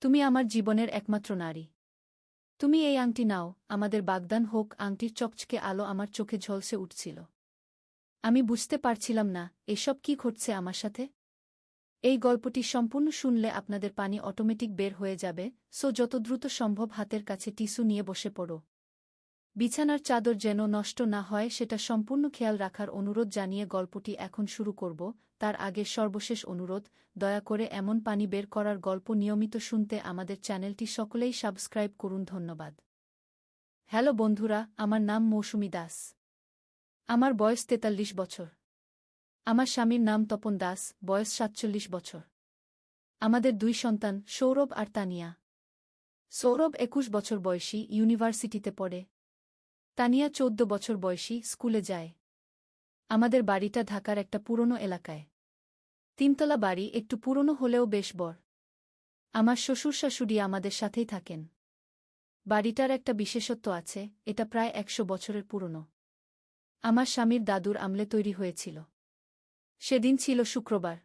তুমি আমার জীবনের একমাত্র নারী। তুমি এই আংটি নাও, আমাদের বাগদান হোক। আংটির চকচকে আলো আমার চোখে ঝলসে উঠছিল। আমি বুঝতে পারছিলাম না, এসব কি ঘটছে আমার সাথে। এই গল্পটি সম্পূর্ণ শুনলে আপনাদের পানি অটোমেটিক বের হয়ে যাবে, সো যত দ্রুত সম্ভব হাতের কাছে টিস্যু নিয়ে বসে পড়ো। বিছানার চাদর যেন নষ্ট না হয় সেটা সম্পূর্ণ খেয়াল রাখার অনুরোধ জানিয়ে গল্পটি এখন শুরু করব। তার আগে সর্বশেষ অনুরোধ, দয়া করে এমন পানি বের করার গল্প নিয়মিত শুনতে আমাদের চ্যানেলটি সকলেই সাবস্ক্রাইব করুন। ধন্যবাদ। হ্যালো বন্ধুরা, আমার নাম মৌসুমী দাস। আমার বয়স ৪৩ বছর। আমার স্বামীর নাম তপন দাস, বয়স ৪৭ বছর। আমাদের ২ সন্তান, সৌরভ আর তানিয়া। সৌরভ ২১ বছর বয়সী, ইউনিভার্সিটিতে পড়ে। তানিয়া ১৪ বছর বয়সী, স্কুলে যায়। আমাদের বাড়িটা ঢাকার একটা পুরনো এলাকায়। ৩ তলা বাড়ি, একটু পুরনো হলেও বেশ বড়। আমার শ্বশুর শাশুড়ি আমাদের সাথেই থাকেন। বাড়িটার একটা বিশেষত্ব আছে, এটা প্রায় ১০০ বছরের পুরনো। আমার স্বামীর দাদুর আমলে তৈরি হয়েছিল। সেদিন ছিল শুক্রবার।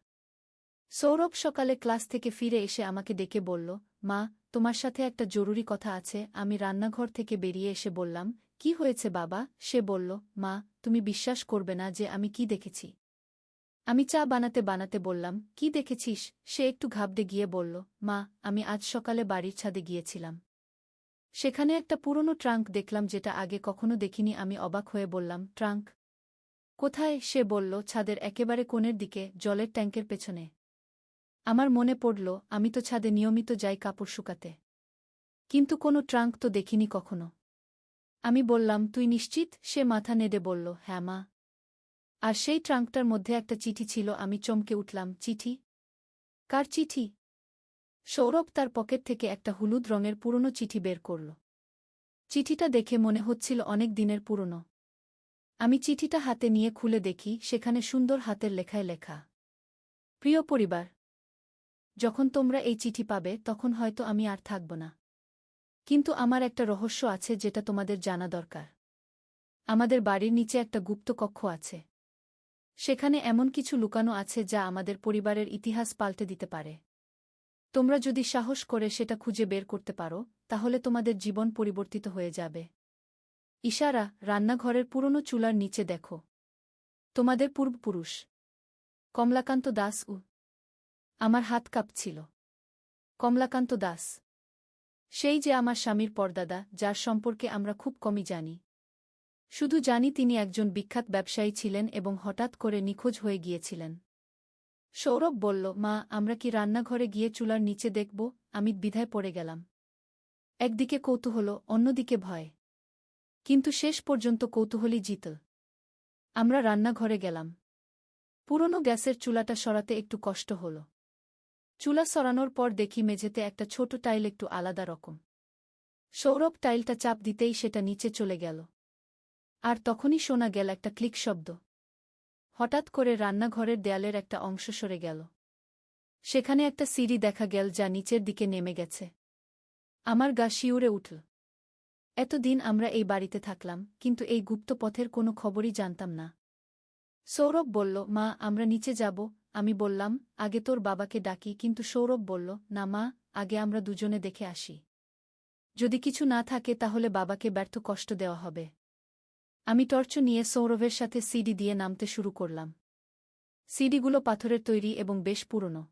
সৌরভ সকালে ক্লাস থেকে ফিরে এসে আমাকে ডেকে বলল, মা, তোমার সাথে একটা জরুরি কথা আছে। আমি রান্নাঘর থেকে বেরিয়ে এসে বললাম, কি হয়েছে বাবা? সে বলল, মা, তুমি বিশ্বাস করবে না যে আমি কি দেখেছি। আমি চা বানাতে বানাতে বললাম, কি দেখেছিস? সে একটু ঘাবড়ে গিয়ে বলল, মা, আমি আজ সকালে বাড়ির ছাদে গিয়েছিলাম। সেখানে একটা পুরনো ট্রাঙ্ক দেখলাম যেটা আগে কখনো দেখিনি। আমি অবাক হয়ে বললাম, ট্রাঙ্ক কোথায়? সে বলল, ছাদের একেবারে কোণের দিকে, জলের ট্যাঙ্কের পেছনে। আমার মনে পড়ল, আমি তো ছাদে নিয়মিত যাই কাপড় শুকাতে, কিন্তু কোনো ট্রাঙ্ক তো দেখিনি কখনো। আমি বললাম, তুই নিশ্চিত? সে মাথা নেড়ে বলল, হ্যাঁ মা। আর সেই ট্রাঙ্কটার মধ্যে একটা চিঠি ছিল। আমি চমকে উঠলাম, চিঠি? কার চিঠি? সৌরভ তার পকেট থেকে একটা হলুদ রঙের পুরনো চিঠি বের করল। চিঠিটা দেখে মনে হচ্ছিল অনেক দিনের পুরনো। আমি চিঠিটা হাতে নিয়ে খুলে দেখি, সেখানে সুন্দর হাতের লেখায় লেখা, প্রিয় পরিবার, যখন তোমরা এই চিঠি পাবে তখন হয়তো আমি আর থাকব না। কিন্তু আমার একটা রহস্য আছে যেটা তোমাদের জানা দরকার। আমাদের বাড়ির নিচে একটা গুপ্ত কক্ষ আছে। সেখানে এমন কিছু লুকানো আছে যা আমাদের পরিবারের ইতিহাস পাল্টে দিতে পারে। তোমরা যদি সাহস করে সেটা খুঁজে বের করতে পারো, তাহলে তোমাদের জীবন পরিবর্তিত হয়ে যাবে। ইশারা, রান্নাঘরের পুরনো চুলার নিচে দেখো। তোমাদের পূর্বপুরুষ কমলাকান্ত দাস। আমার হাত কাঁপছিল। কমলাকান্ত দাস, সেই যে আমার স্বামীর পরদাদা, যার সম্পর্কে আমরা খুব কমই জানি। শুধু জানি তিনি একজন বিখ্যাত ব্যবসায়ী ছিলেন এবং হঠাৎ করে নিখোঁজ হয়ে গিয়েছিলেন। সৌরভ বলল, মা, আমরা কি রান্নাঘরে গিয়ে চুলার নিচে দেখব? আমি দ্বিধায় পড়ে গেলাম। একদিকে কৌতূহল, অন্যদিকে ভয়। কিন্তু শেষ পর্যন্ত কৌতূহলই জিতল। আমরা রান্নাঘরে গেলাম। পুরনো গ্যাসের চুলাটা সরাতে একটু কষ্ট হল। চুলা সরানোর পর দেখি মেঝেতে একটা ছোট টাইল একটু আলাদা রকম। সৌরভ টাইলটা চাপ দিতেই সেটা নিচে চলে গেল। আর তখনই শোনা গেল একটা ক্লিক শব্দ। হঠাৎ করে রান্নাঘরের দেয়ালের একটা অংশ সরে গেল। সেখানে একটা সিঁড়ি দেখা গেল যা নিচের দিকে নেমে গেছে। আমার গা শিউরে উঠল। এতদিন আমরা এই বাড়িতে থাকলাম, কিন্তু এই গুপ্ত পথের কোনো খবরই জানতাম না। সৌরভ বলল, মা, আমরা নিচে যাব। আমি বললাম, আগে তোর বাবাকে ডাকি। কিন্তু সৌরভ বলল, না মা, আগে আমরা দুজনে দেখে আসি। যদি কিছু না থাকে তাহলে বাবাকে ব্যর্থ কষ্ট দেওয়া হবে। আমি টর্চ নিয়ে সৌরভের সাথে সিঁড়ি দিয়ে নামতে শুরু করলাম। সিঁড়িগুলো পাথরের তৈরি এবং বেশ পুরনো।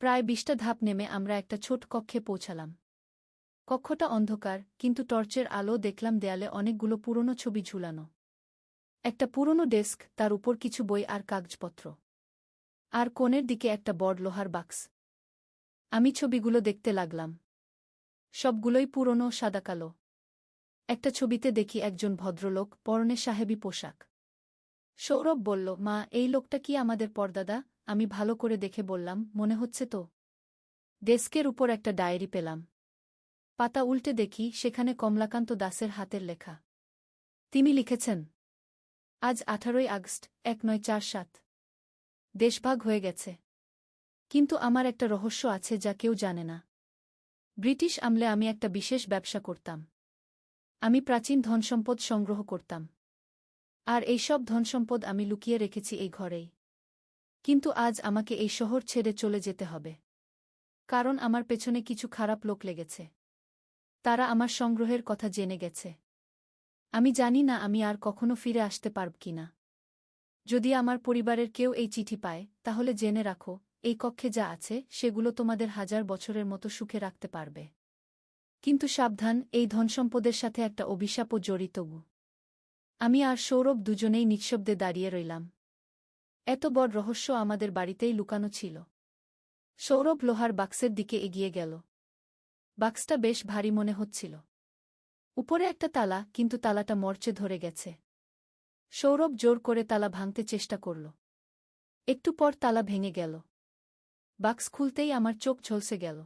প্রায় 20টা ধাপ নেমে আমরা একটা ছোট কক্ষে পৌঁছালাম। কক্ষটা অন্ধকার, কিন্তু টর্চের আলো দেখলাম দেয়ালে অনেকগুলো পুরনো ছবি ঝুলানো। একটা পুরনো ডেস্ক, তার উপর কিছু বই আর কাগজপত্র। আর কোণের দিকে একটা বড় লোহার বাক্স। আমি ছবিগুলো দেখতে লাগলাম। সবগুলোই পুরনো, সাদাকালো। একটা ছবিতে দেখি একজন ভদ্রলোক, পরনে সাহেবি পোশাক। সৌরভ বলল, মা, এই লোকটা কি আমাদের পরদাদা? আমি ভালো করে দেখে বললাম, মনে হচ্ছে তো। ডেস্কের উপর একটা ডায়েরি পেলাম। পাতা উল্টে দেখি সেখানে কমলাকান্ত দাসের হাতের লেখা। তিনি লিখেছেন, আজ 18ই আগস্ট 1947। দেশভাগ হয়ে গেছে। কিন্তু আমার একটা রহস্য আছে যা কেউ জানে না। ব্রিটিশ আমলে আমি একটা বিশেষ ব্যবসা করতাম। আমি প্রাচীন ধনসম্পদ সংগ্রহ করতাম। আর এই সব ধনসম্পদ আমি লুকিয়ে রেখেছি এই ঘরেই। কিন্তু আজ আমাকে এই শহর ছেড়ে চলে যেতে হবে। কারণ আমার পেছনে কিছু খারাপ লোক লেগেছে। তারা আমার সংগ্রহের কথা জেনে গেছে। আমি জানি না আমি আর কখনো ফিরে আসতে পারব কিনা। যদি আমার পরিবারের কেউ এই চিঠি পায়, তাহলে জেনে রাখো, এই কক্ষে যা আছে সেগুলো তোমাদের 1000 বছরের মতো সুখে রাখতে পারবে। কিন্তু সাবধান, এই ধনসম্পদের সাথে একটা অভিশাপও জড়িত। আমি আর সৌরভ দুজনেই নিঃশব্দে দাঁড়িয়ে রইলাম। এত বড় রহস্য আমাদের বাড়িতেই লুকানো ছিল। সৌরভ লোহার বাক্সের দিকে এগিয়ে গেল। বাক্সটা বেশ ভারী মনে হচ্ছিল। উপরে একটা তালা, কিন্তু তালাটা মরচে ধরে গেছে। সৌরভ জোর করে তালা ভাঙতে চেষ্টা করল। একটু পর তালা ভেঙে গেল। বাক্স খুলতেই আমার চোখ ঝলসে গেল।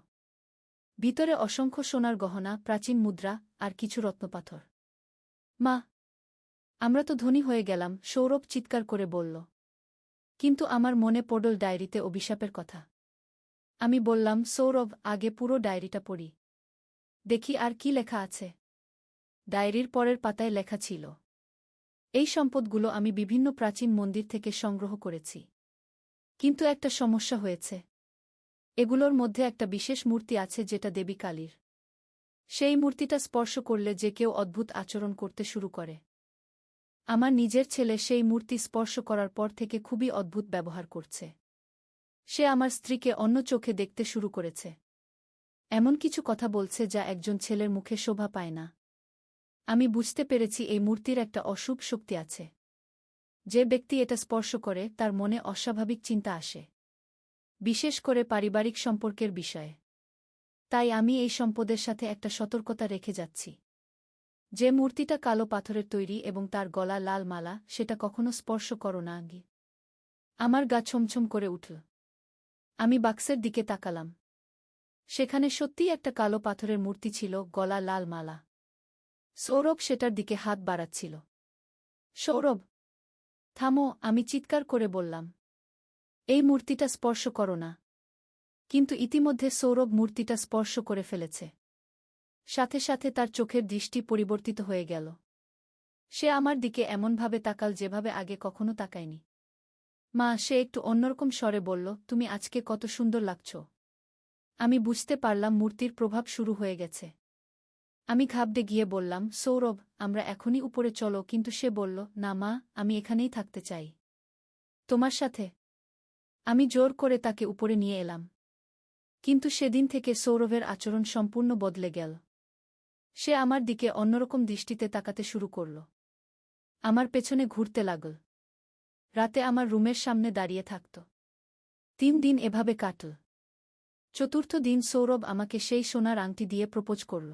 ভিতরে অসংখ্য সোনার গহনা, প্রাচীন মুদ্রা আর কিছু রত্নপাথর। মা, আমরা তো ধনী হয়ে গেলাম, সৌরভ চিৎকার করে বলল। কিন্তু আমার মনে পড়ল ডায়েরিতে অভিশাপের কথা। আমি বললাম, সৌরভ, আগে পুরো ডায়েরিটা পড়ি। দেখি আর কি লেখা আছে। ডায়েরির পরের পাতায় লেখা ছিল, এই সম্পদগুলো আমি বিভিন্ন প্রাচীন মন্দির থেকে সংগ্রহ করেছি। কিন্তু একটা সমস্যা হয়েছে। এগুলোর মধ্যে একটা বিশেষ মূর্তি আছে যেটা দেবী কালীর। সেই মূর্তিটা স্পর্শ করলে যে কেউ অদ্ভুত আচরণ করতে শুরু করে। আমার নিজের ছেলে সেই মূর্তি স্পর্শ করার পর থেকে খুবই অদ্ভুত ব্যবহার করছে। সে আমার স্ত্রীকে অন্য চোখে দেখতে শুরু করেছে। এমন কিছু কথা বলছে যা একজন ছেলের মুখে শোভা পায় না। আমি বুঝতে পেরেছি এই মূর্তির একটা অশুভ শক্তি আছে। যে ব্যক্তি এটা স্পর্শ করে তার মনে অস্বাভাবিক চিন্তা আসে, বিশেষ করে পারিবারিক সম্পর্কের বিষয়ে। তাই আমি এই সম্পদের সাথে একটা সতর্কতা রেখে যাচ্ছি। যে মূর্তিটা কালো পাথরের তৈরি এবং তার গলা লাল মালা, সেটা কখনো স্পর্শ করো না আগে। আমার গা ছমছম করে উঠল। আমি বাক্সের দিকে তাকালাম। সেখানে সত্যিই একটা কালো পাথরের মূর্তি ছিল, গলা লাল মালা। সৌরভ সেটার দিকে হাত বাড়াচ্ছিল। সৌরভ, থামো, আমি চিৎকার করে বললাম। এই মূর্তিটা স্পর্শ করো না। কিন্তু ইতিমধ্যে সৌরভ মূর্তিটা স্পর্শ করে ফেলেছে। সাথে সাথে তার চোখের দৃষ্টি পরিবর্তিত হয়ে গেল। সে আমার দিকে এমনভাবে তাকাল যেভাবে আগে কখনো তাকায়নি। মা, সে একটু অন্যরকম স্বরে বলল, তুমি আজকে কত সুন্দর লাগছ। আমি বুঝতে পারলাম মূর্তির প্রভাব শুরু হয়ে গেছে। আমি ঘাবড়ে গিয়ে বললাম, সৌরভ, আমরা এখনই উপরে চলো। কিন্তু সে বলল, না মা, আমি এখানেই থাকতে চাই। তোমার সাথে। আমি জোর করে তাকে উপরে নিয়ে এলাম। কিন্তু সেদিন থেকে সৌরভের আচরণ সম্পূর্ণ বদলে গেল। সে আমার দিকে অন্যরকম দৃষ্টিতে তাকাতে শুরু করল। আমার পেছনে ঘুরতে লাগল। রাতে আমার রুমের সামনে দাঁড়িয়ে থাকত। 3 দিন এভাবে কাটল। চতুর্থ দিন সৌরভ আমাকে সেই সোনার আংটি দিয়ে প্রপোজ করল।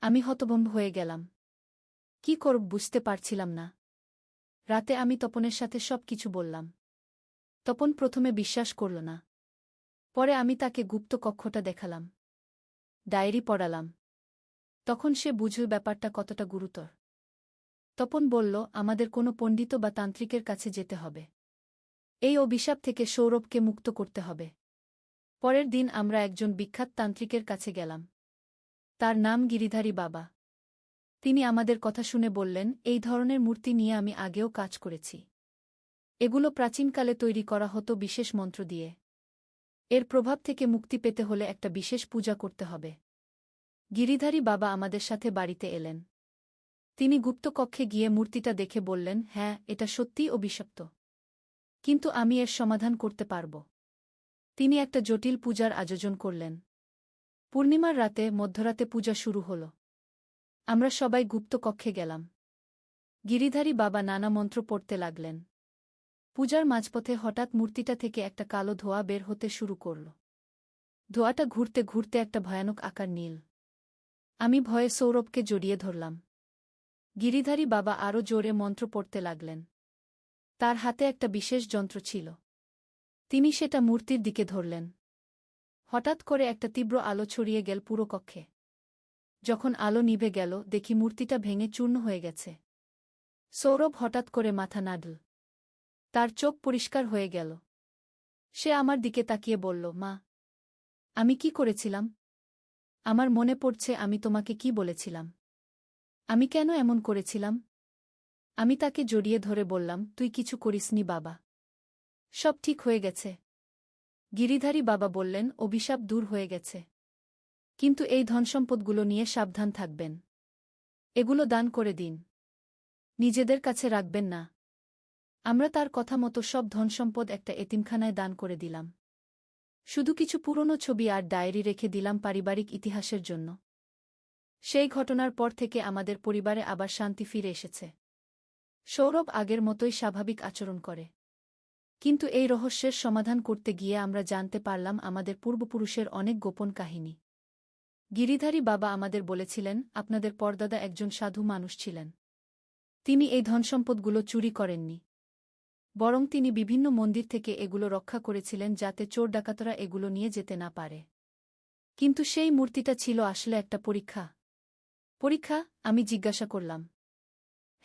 আমি হতভম্ব হয়ে গেলাম। কি করব বুঝতে পারছিলাম না। রাতে আমি তপনের সাথে সব কিছু বললাম। তপন প্রথমে বিশ্বাস করল না। পরে আমি তাকে গুপ্ত কক্ষটা দেখালাম, ডায়েরি পড়ালাম। তখন সে বুঝল ব্যাপারটা কতটা গুরুতর। তপন বলল, আমাদের কোনো পণ্ডিত বা তান্ত্রিকের কাছে যেতে হবে। এই অভিশাপ থেকে সৌরভকে মুক্ত করতে হবে। পরের দিন আমরা একজন বিখ্যাত তান্ত্রিকের কাছে গেলাম। তার নাম গিরিধারী বাবা। তিনি আমাদের কথা শুনে বললেন, এই ধরনের মূর্তি নিয়ে আমি আগেও কাজ করেছি। এগুলো প্রাচীনকালে তৈরি করা হতো বিশেষ মন্ত্র দিয়ে। এর প্রভাব থেকে মুক্তি পেতে হলে একটা বিশেষ পূজা করতে হবে। গিরিধারী বাবা আমাদের সাথে বাড়িতে এলেন। তিনি গুপ্তকক্ষে গিয়ে মূর্তিটা দেখে বললেন, হ্যাঁ, এটা সত্যিই অভিশপ্ত। কিন্তু আমি এর সমাধান করতে পারব। তিনি একটা জটিল পূজার আয়োজন করলেন। পূর্ণিমার রাতে মধ্যরাতে পূজা শুরু হল। আমরা সবাই গুপ্তকক্ষে গেলাম। গিরিধারী বাবা নানা মন্ত্র পড়তে লাগলেন। পূজার মাঝপথে হঠাৎ মূর্তিটা থেকে একটা কালো ধোঁয়া বের হতে শুরু করল। ধোঁয়াটা ঘুরতে ঘুরতে একটা ভয়ানক আকার নিল। আমি ভয়ে সৌরভকে জড়িয়ে ধরলাম। গিরিধারী বাবা আরও জোরে মন্ত্র পড়তে লাগলেন। তার হাতে একটা বিশেষ যন্ত্র ছিল। তিনি সেটা মূর্তির দিকে ধরলেন। হঠাৎ করে একটা তীব্র আলো ছড়িয়ে গেল পুরো কক্ষে। যখন আলো নিভে গেল, দেখি মূর্তিটা ভেঙে চূর্ণ হয়ে গেছে। সৌরভ হঠাৎ করে মাথা নাড়ল। তার চোখ পরিষ্কার হয়ে গেল। সে আমার দিকে তাকিয়ে বলল, মা, আমি কি করেছিলাম? আমার মনে পড়ছে আমি তোমাকে কি বলেছিলাম। আমি কেন এমন করেছিলাম? আমি তাকে জড়িয়ে ধরে বললাম, তুই কিছু করিসনি বাবা। সব ঠিক হয়ে গেছে। গিরিধারী বাবা বললেন, অভিশাপ দূর হয়ে গেছে। কিন্তু এই ধনসম্পদগুলো নিয়ে সাবধান থাকবেন। এগুলো দান করে দিন। নিজেদের কাছে রাখবেন না। আমরা তার কথা মতো সব ধনসম্পদ একটা এতিমখানায় দান করে দিলাম। শুধু কিছু পুরনো ছবি আর ডায়েরি রেখে দিলাম পারিবারিক ইতিহাসের জন্য। সেই ঘটনার পর থেকে আমাদের পরিবারে আবার শান্তি ফিরে এসেছে। সৌরভ আগের মতোই স্বাভাবিক আচরণ করে। কিন্তু এই রহস্যের সমাধান করতে গিয়ে আমরা জানতে পারলাম আমাদের পূর্বপুরুষের অনেক গোপন কাহিনী। গিরিধারী বাবা আমাদের বলেছিলেন, আপনাদের পরদাদা একজন সাধু মানুষ ছিলেন। তিনি এই ধনসম্পদগুলো চুরি করেননি। বরং তিনি বিভিন্ন মন্দির থেকে এগুলো রক্ষা করেছিলেন যাতে চোর ডাকাতরা এগুলো নিয়ে যেতে না পারে। কিন্তু সেই মূর্তিটা ছিল আসলে একটা পরীক্ষা। পরীক্ষা? আমি জিজ্ঞাসা করলাম।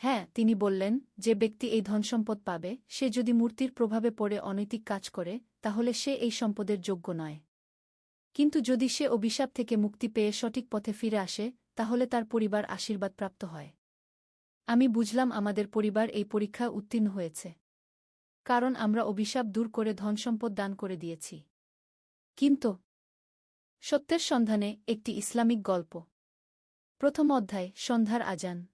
হ্যাঁ, তিনি বললেন, যে ব্যক্তি এই ধনসম্পদ পাবে, সে যদি মূর্তির প্রভাবে পড়ে অনৈতিক কাজ করে, তাহলে সে এই সম্পদের যোগ্য নয়। কিন্তু যদি সে অভিশাপ থেকে মুক্তি পেয়ে সঠিক পথে ফিরে আসে, তাহলে তার পরিবার আশীর্বাদপ্রাপ্ত হয়। আমি বুঝলাম আমাদের পরিবার এই পরীক্ষা উত্তীর্ণ হয়েছে। কারণ আমরা অভিশাপ দূর করে ধনসম্পদ দান করে দিয়েছি। কিন্তু সত্যের সন্ধানে একটি ইসলামিক গল্প। প্রথম অধ্যায়, সন্ধ্যার আজান।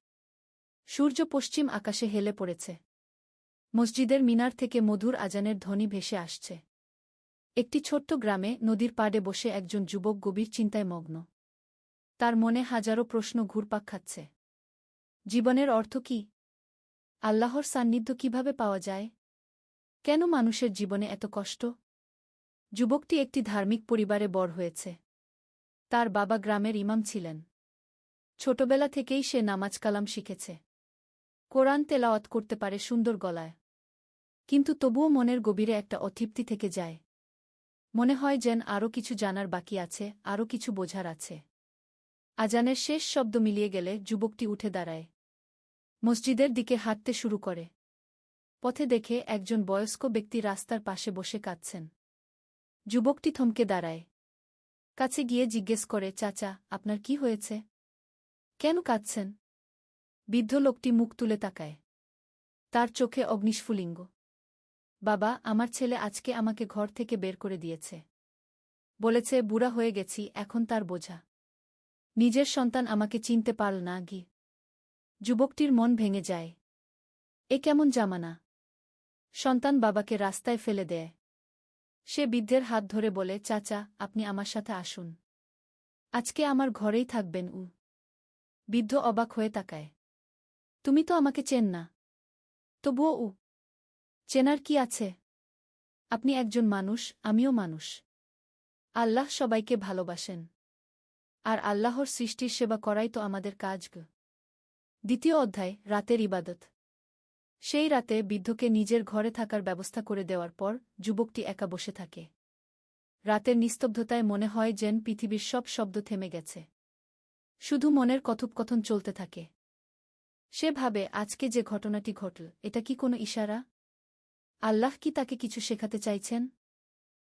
সূর্য পশ্চিম আকাশে হেলে পড়েছে। মসজিদের মিনার থেকে মধুর আজানের ধ্বনি ভেসে আসছে। একটি ছোট্ট গ্রামে নদীর পাড়ে বসে একজন যুবক গভীর চিন্তায় মগ্ন। তার মনে হাজারো প্রশ্ন ঘুরপাক খাচ্ছে। জীবনের অর্থ কি? আল্লাহর সান্নিধ্য কিভাবে পাওয়া যায়? কেন মানুষের জীবনে এত কষ্ট? যুবকটি একটি ধার্মিক পরিবারে বড় হয়েছে। তার বাবা গ্রামের ইমাম ছিলেন। ছোটবেলা থেকেই সে নামাজ কালাম শিখেছে। কোরআন তেলাওয়াত করতে পারে সুন্দর গলায়। কিন্তু তবুও মনের গভীরে একটা অতৃপ্তি থেকে যায়। মনে হয় যেন আরও কিছু জানার বাকি আছে, আরও কিছু বোঝার আছে। আজানের শেষ শব্দ মিলিয়ে গেলে যুবকটি উঠে দাঁড়ায়। মসজিদের দিকে হাঁটতে শুরু করে। পথে দেখে একজন বয়স্ক ব্যক্তি রাস্তার পাশে বসে কাঁদছেন। যুবকটি থমকে দাঁড়ায়। কাছে গিয়ে জিজ্ঞেস করে, চাচা, আপনার কি হয়েছে? কেন কাঁদছেন? বৃদ্ধ লোকটি মুখ তুলে তাকায়। তার চোখে অগ্নিস্ফুলিঙ্গ। বাবা, আমার ছেলে আজকে আমাকে ঘর থেকে বের করে দিয়েছে। বলেছে বুড়া হয়ে গেছি, এখন তার বোঝা। নিজের সন্তান আমাকে চিনতে পারল না। যুবকটির মন ভেঙে যায়। এ কেমন জামানা! সন্তান বাবাকে রাস্তায় ফেলে দেয়। সে বৃদ্ধের হাত ধরে বলে, চাচা, আপনি আমার সাথে আসুন। আজকে আমার ঘরেই থাকবেন। বৃদ্ধ অবাক হয়ে তাকায়। তুমি তো আমাকে চেন না। তবুও চেনার কি আছে? আপনি একজন মানুষ, আমিও মানুষ। আল্লাহ সবাইকে ভালোবাসেন। আর আল্লাহর সৃষ্টির সেবা করাই তো আমাদের কাজ। দ্বিতীয় অধ্যায়, রাতের ইবাদত। সেই রাতে বৃদ্ধকে নিজের ঘরে থাকার ব্যবস্থা করে দেওয়ার পর যুবকটি একা বসে থাকে। রাতের নিস্তব্ধতায় মনে হয় যেন পৃথিবীর সব শব্দ থেমে গেছে। শুধু মনের কথোপকথন চলতে থাকে। সে ভাবে, আজকে যে ঘটনাটি ঘটল, এটা কি কোনো ইশারা? আল্লাহ কি তাকে কিছু শেখাতে চাইছেন?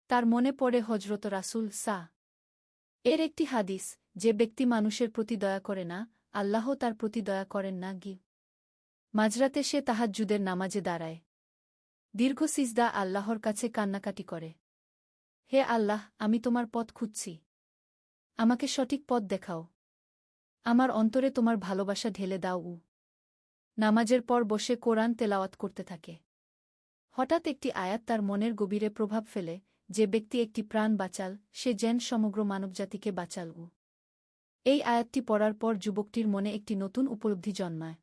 তার মনে পড়ে হজরত রাসূল এর একটি হাদিস, যে ব্যক্তি মানুষের প্রতি দয়া করে না, আল্লাহ তার প্রতি দয়া করেন না। মাঝরাতে সে তাহাজ্জুদের নামাজে দাঁড়ায়। দীর্ঘ সিজদা আল্লাহর কাছে কান্নাকাটি করে। হে আল্লাহ, আমি তোমার পথ খুঁজছি। আমাকে সঠিক পথ দেখাও। আমার অন্তরে তোমার ভালোবাসা ঢেলে দাও। নামাজের পর বসে কোরআন তেলাওয়াত করতে থাকে। হঠাৎ একটি আয়াত তার মনের গভীরে প্রভাব ফেলে, যে ব্যক্তি একটি প্রাণ বাঁচাল, সে যেন সমগ্র মানবজাতিকে বাঁচাল। এই আয়াতটি পড়ার পর যুবকটির মনে একটি নতুন উপলব্ধি জন্মায়।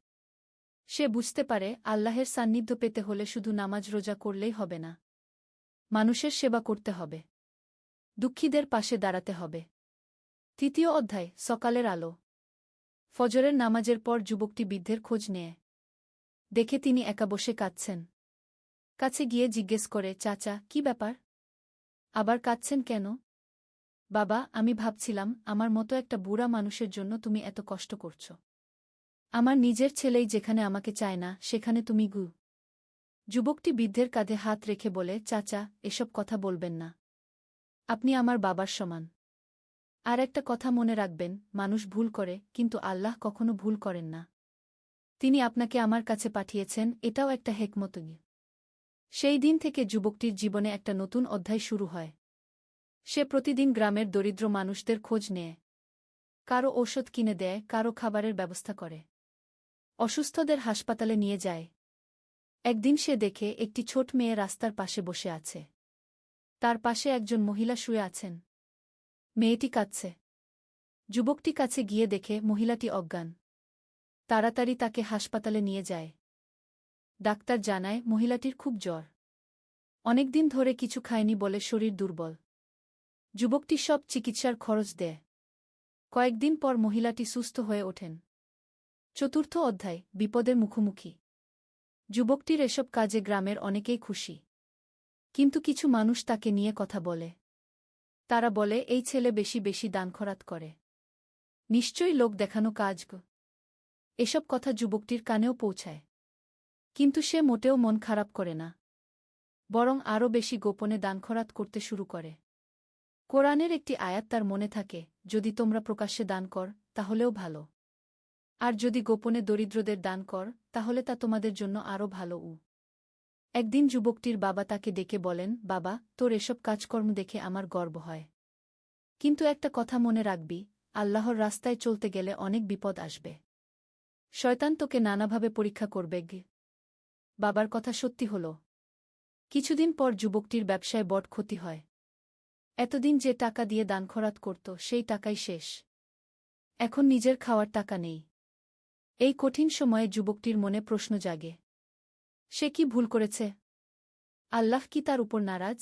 সে বুঝতে পারে, আল্লাহের সান্নিধ্য পেতে হলে শুধু নামাজ রোজা করলেই হবে না। মানুষের সেবা করতে হবে। দুঃখীদের পাশে দাঁড়াতে হবে। তৃতীয় অধ্যায়, সকালের আলো। ফজরের নামাজের পর যুবকটি বৃদ্ধের খোঁজ নেয়। দেখে তিনি একা বসে কাঁদছেন। কাছে গিয়ে জিজ্ঞেস করে, চাচা, কি ব্যাপার? আবার কাঁদছেন কেন? বাবা, আমি ভাবছিলাম, আমার মতো একটা বুড়া মানুষের জন্য তুমি এত কষ্ট করছ। আমার নিজের ছেলেই যেখানে আমাকে চায় না, সেখানে তুমি। যুবকটি বৃদ্ধের কাঁধে হাত রেখে বলে, চাচা, এসব কথা বলবেন না। আপনি আমার বাবার সমান। আর একটা কথা মনে রাখবেন, মানুষ ভুল করে, কিন্তু আল্লাহ কখনো ভুল করেন না। তিনি আপনাকে আমার কাছে পাঠিয়েছেন, এটাও একটা হেকমত। সেই দিন থেকে যুবকটির জীবনে একটা নতুন অধ্যায় শুরু হয়। সে প্রতিদিন গ্রামের দরিদ্র মানুষদের খোঁজ নেয়। কারো ঔষধ কিনে দেয়, কারো খাবারের ব্যবস্থা করে। অসুস্থদের হাসপাতালে নিয়ে যায়। একদিন সে দেখে একটি ছোট মেয়ে রাস্তার পাশে বসে আছে। তার পাশে একজন মহিলা শুয়ে আছেন। মেয়েটি কাঁদছে। যুবকটি কাছে গিয়ে দেখে মহিলাটি অজ্ঞান। তাড়াতাড়ি তাকে হাসপাতালে নিয়ে যায়। ডাক্তার জানায়, মহিলাটির খুব জ্বর। অনেকদিন ধরে কিছু খায়নি বলে শরীর দুর্বল। যুবকটি সব চিকিৎসার খরচ দেয়। কয়েকদিন পর মহিলাটি সুস্থ হয়ে ওঠেন। চতুর্থ অধ্যায়, বিপদের মুখোমুখি। যুবকটির এসব কাজে গ্রামের অনেকেই খুশি। কিন্তু কিছু মানুষ তাকে নিয়ে কথা বলে। তারা বলে, এই ছেলে বেশি বেশি দান খরাত করে। নিশ্চয়ই লোক দেখানো কাজ। এসব কথা যুবকটির কানেও পৌঁছায়। কিন্তু সে মোটেও মন খারাপ করে না। বরং আরও বেশি গোপনে দানখরাত করতে শুরু করে। কোরআনের একটি আয়াত তার মনে থাকে, যদি তোমরা প্রকাশ্যে দান কর, তাহলেও ভালো। আর যদি গোপনে দরিদ্রদের দান কর, তাহলে তা তোমাদের জন্য আরও ভালো। একদিন যুবকটির বাবা তাকে ডেকে বলেন, বাবা, তোর এসব কাজকর্ম দেখে আমার গর্ব হয়। কিন্তু একটা কথা মনে রাখবি, আল্লাহর রাস্তায় চলতে গেলে অনেক বিপদ আসবে। শয়তান তোকে নানাভাবে পরীক্ষা করবে। বাবার কথা সত্যি হল। কিছুদিন পর যুবকটির ব্যবসায় বড় ক্ষতি হয়। এতদিন যে টাকা দিয়ে দান খরাত করত সেই টাকাই শেষ। এখন নিজের খাওয়ার টাকা নেই। এই কঠিন সময়ে যুবকটির মনে প্রশ্ন জাগে, সে কি ভুল করেছে? আল্লাহ কি তার উপর নারাজ?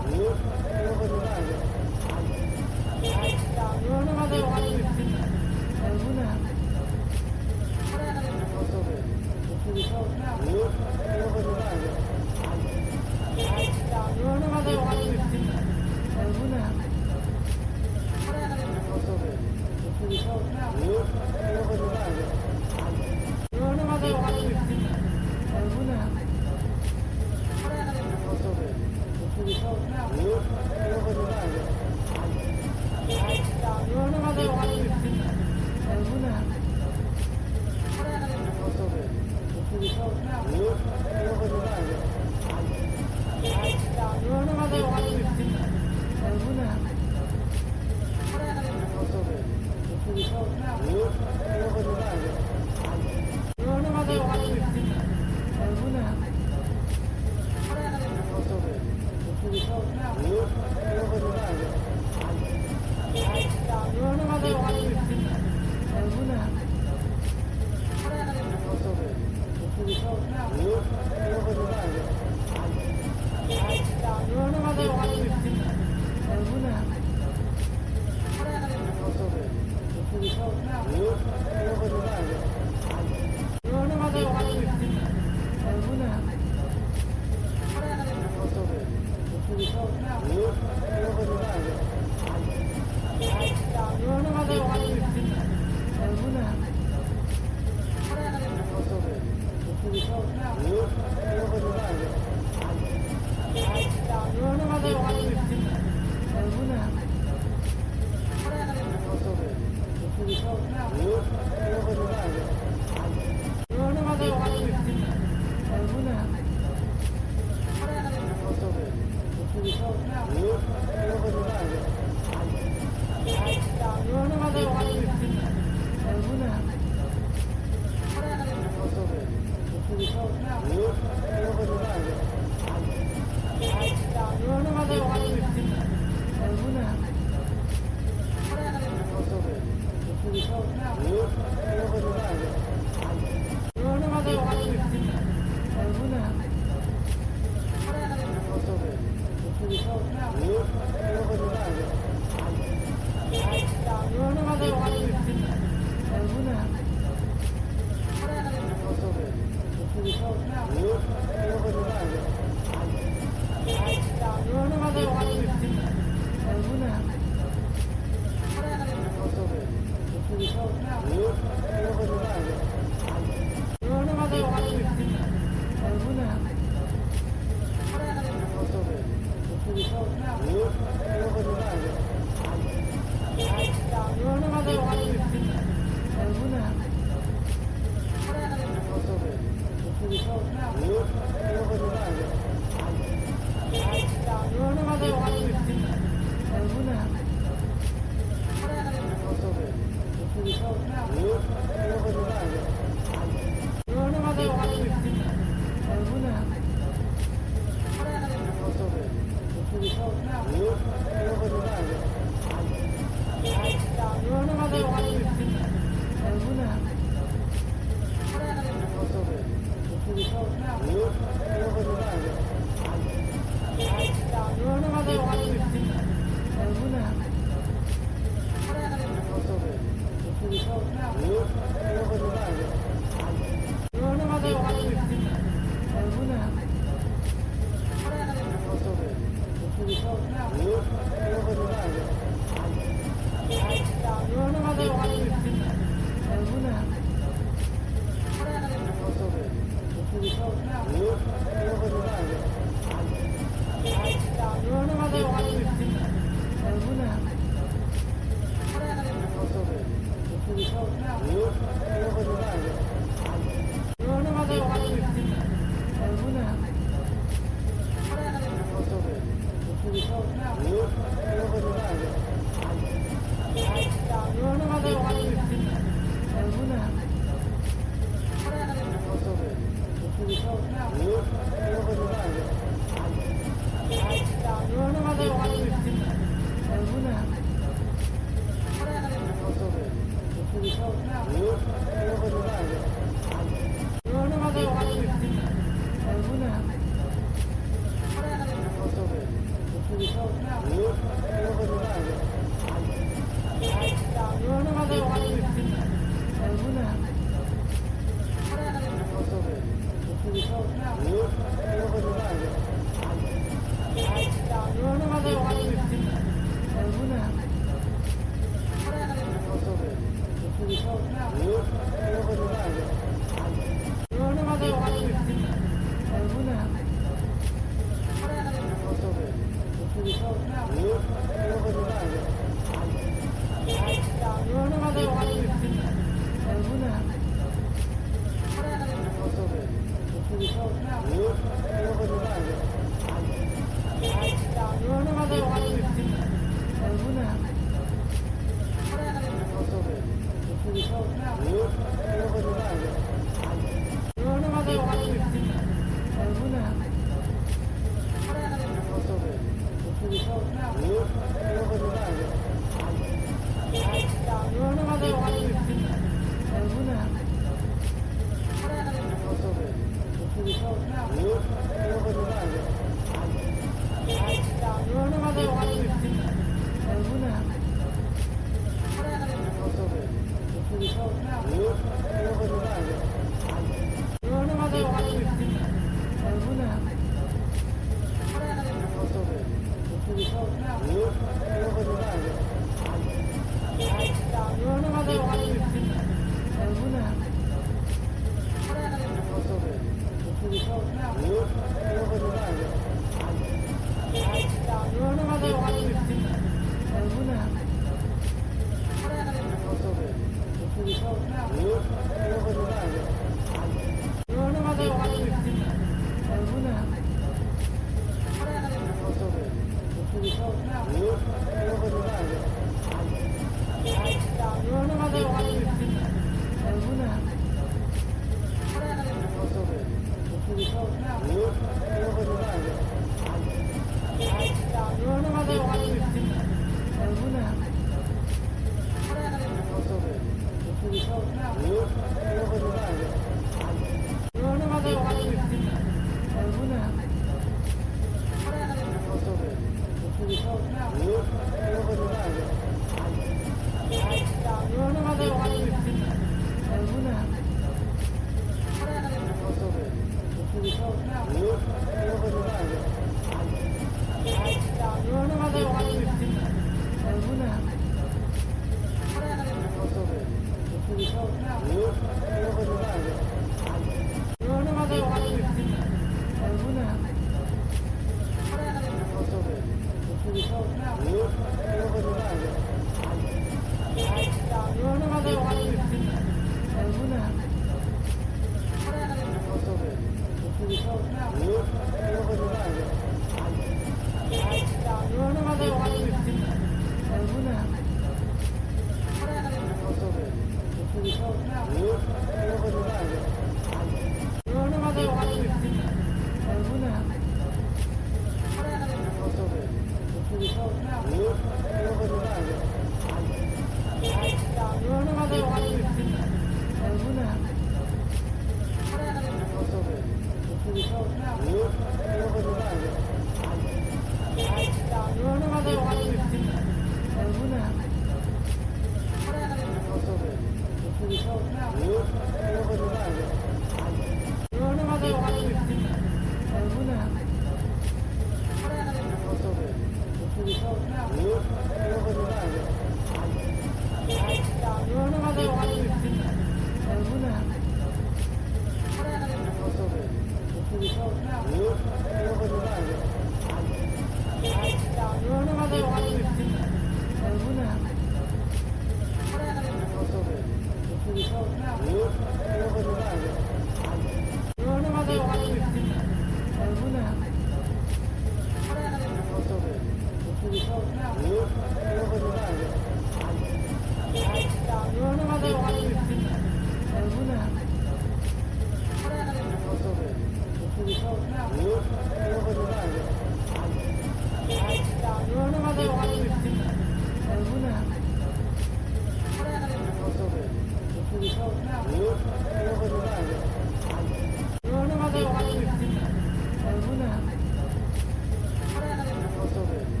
Kosovo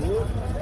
Good.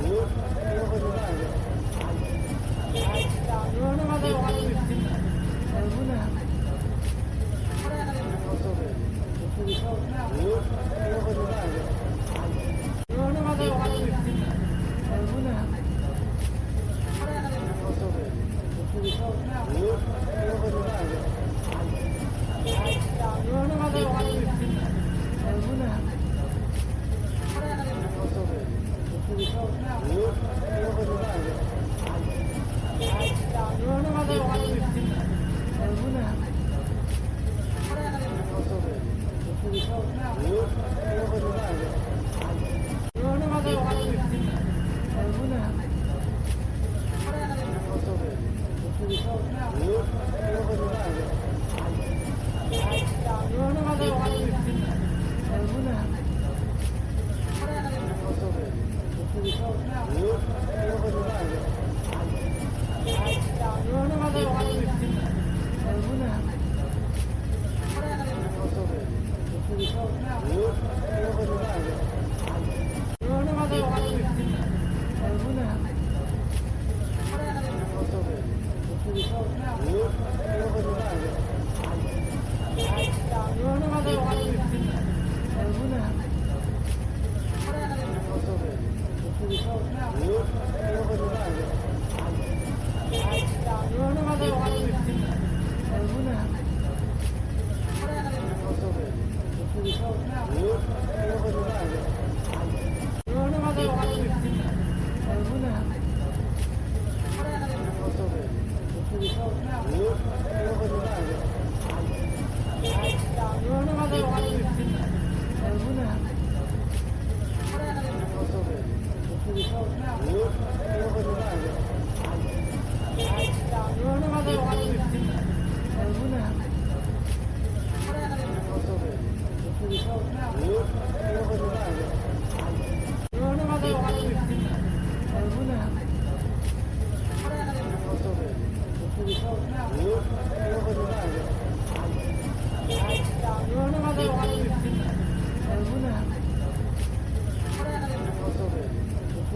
Alguna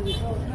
Thank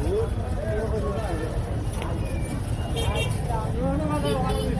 Good.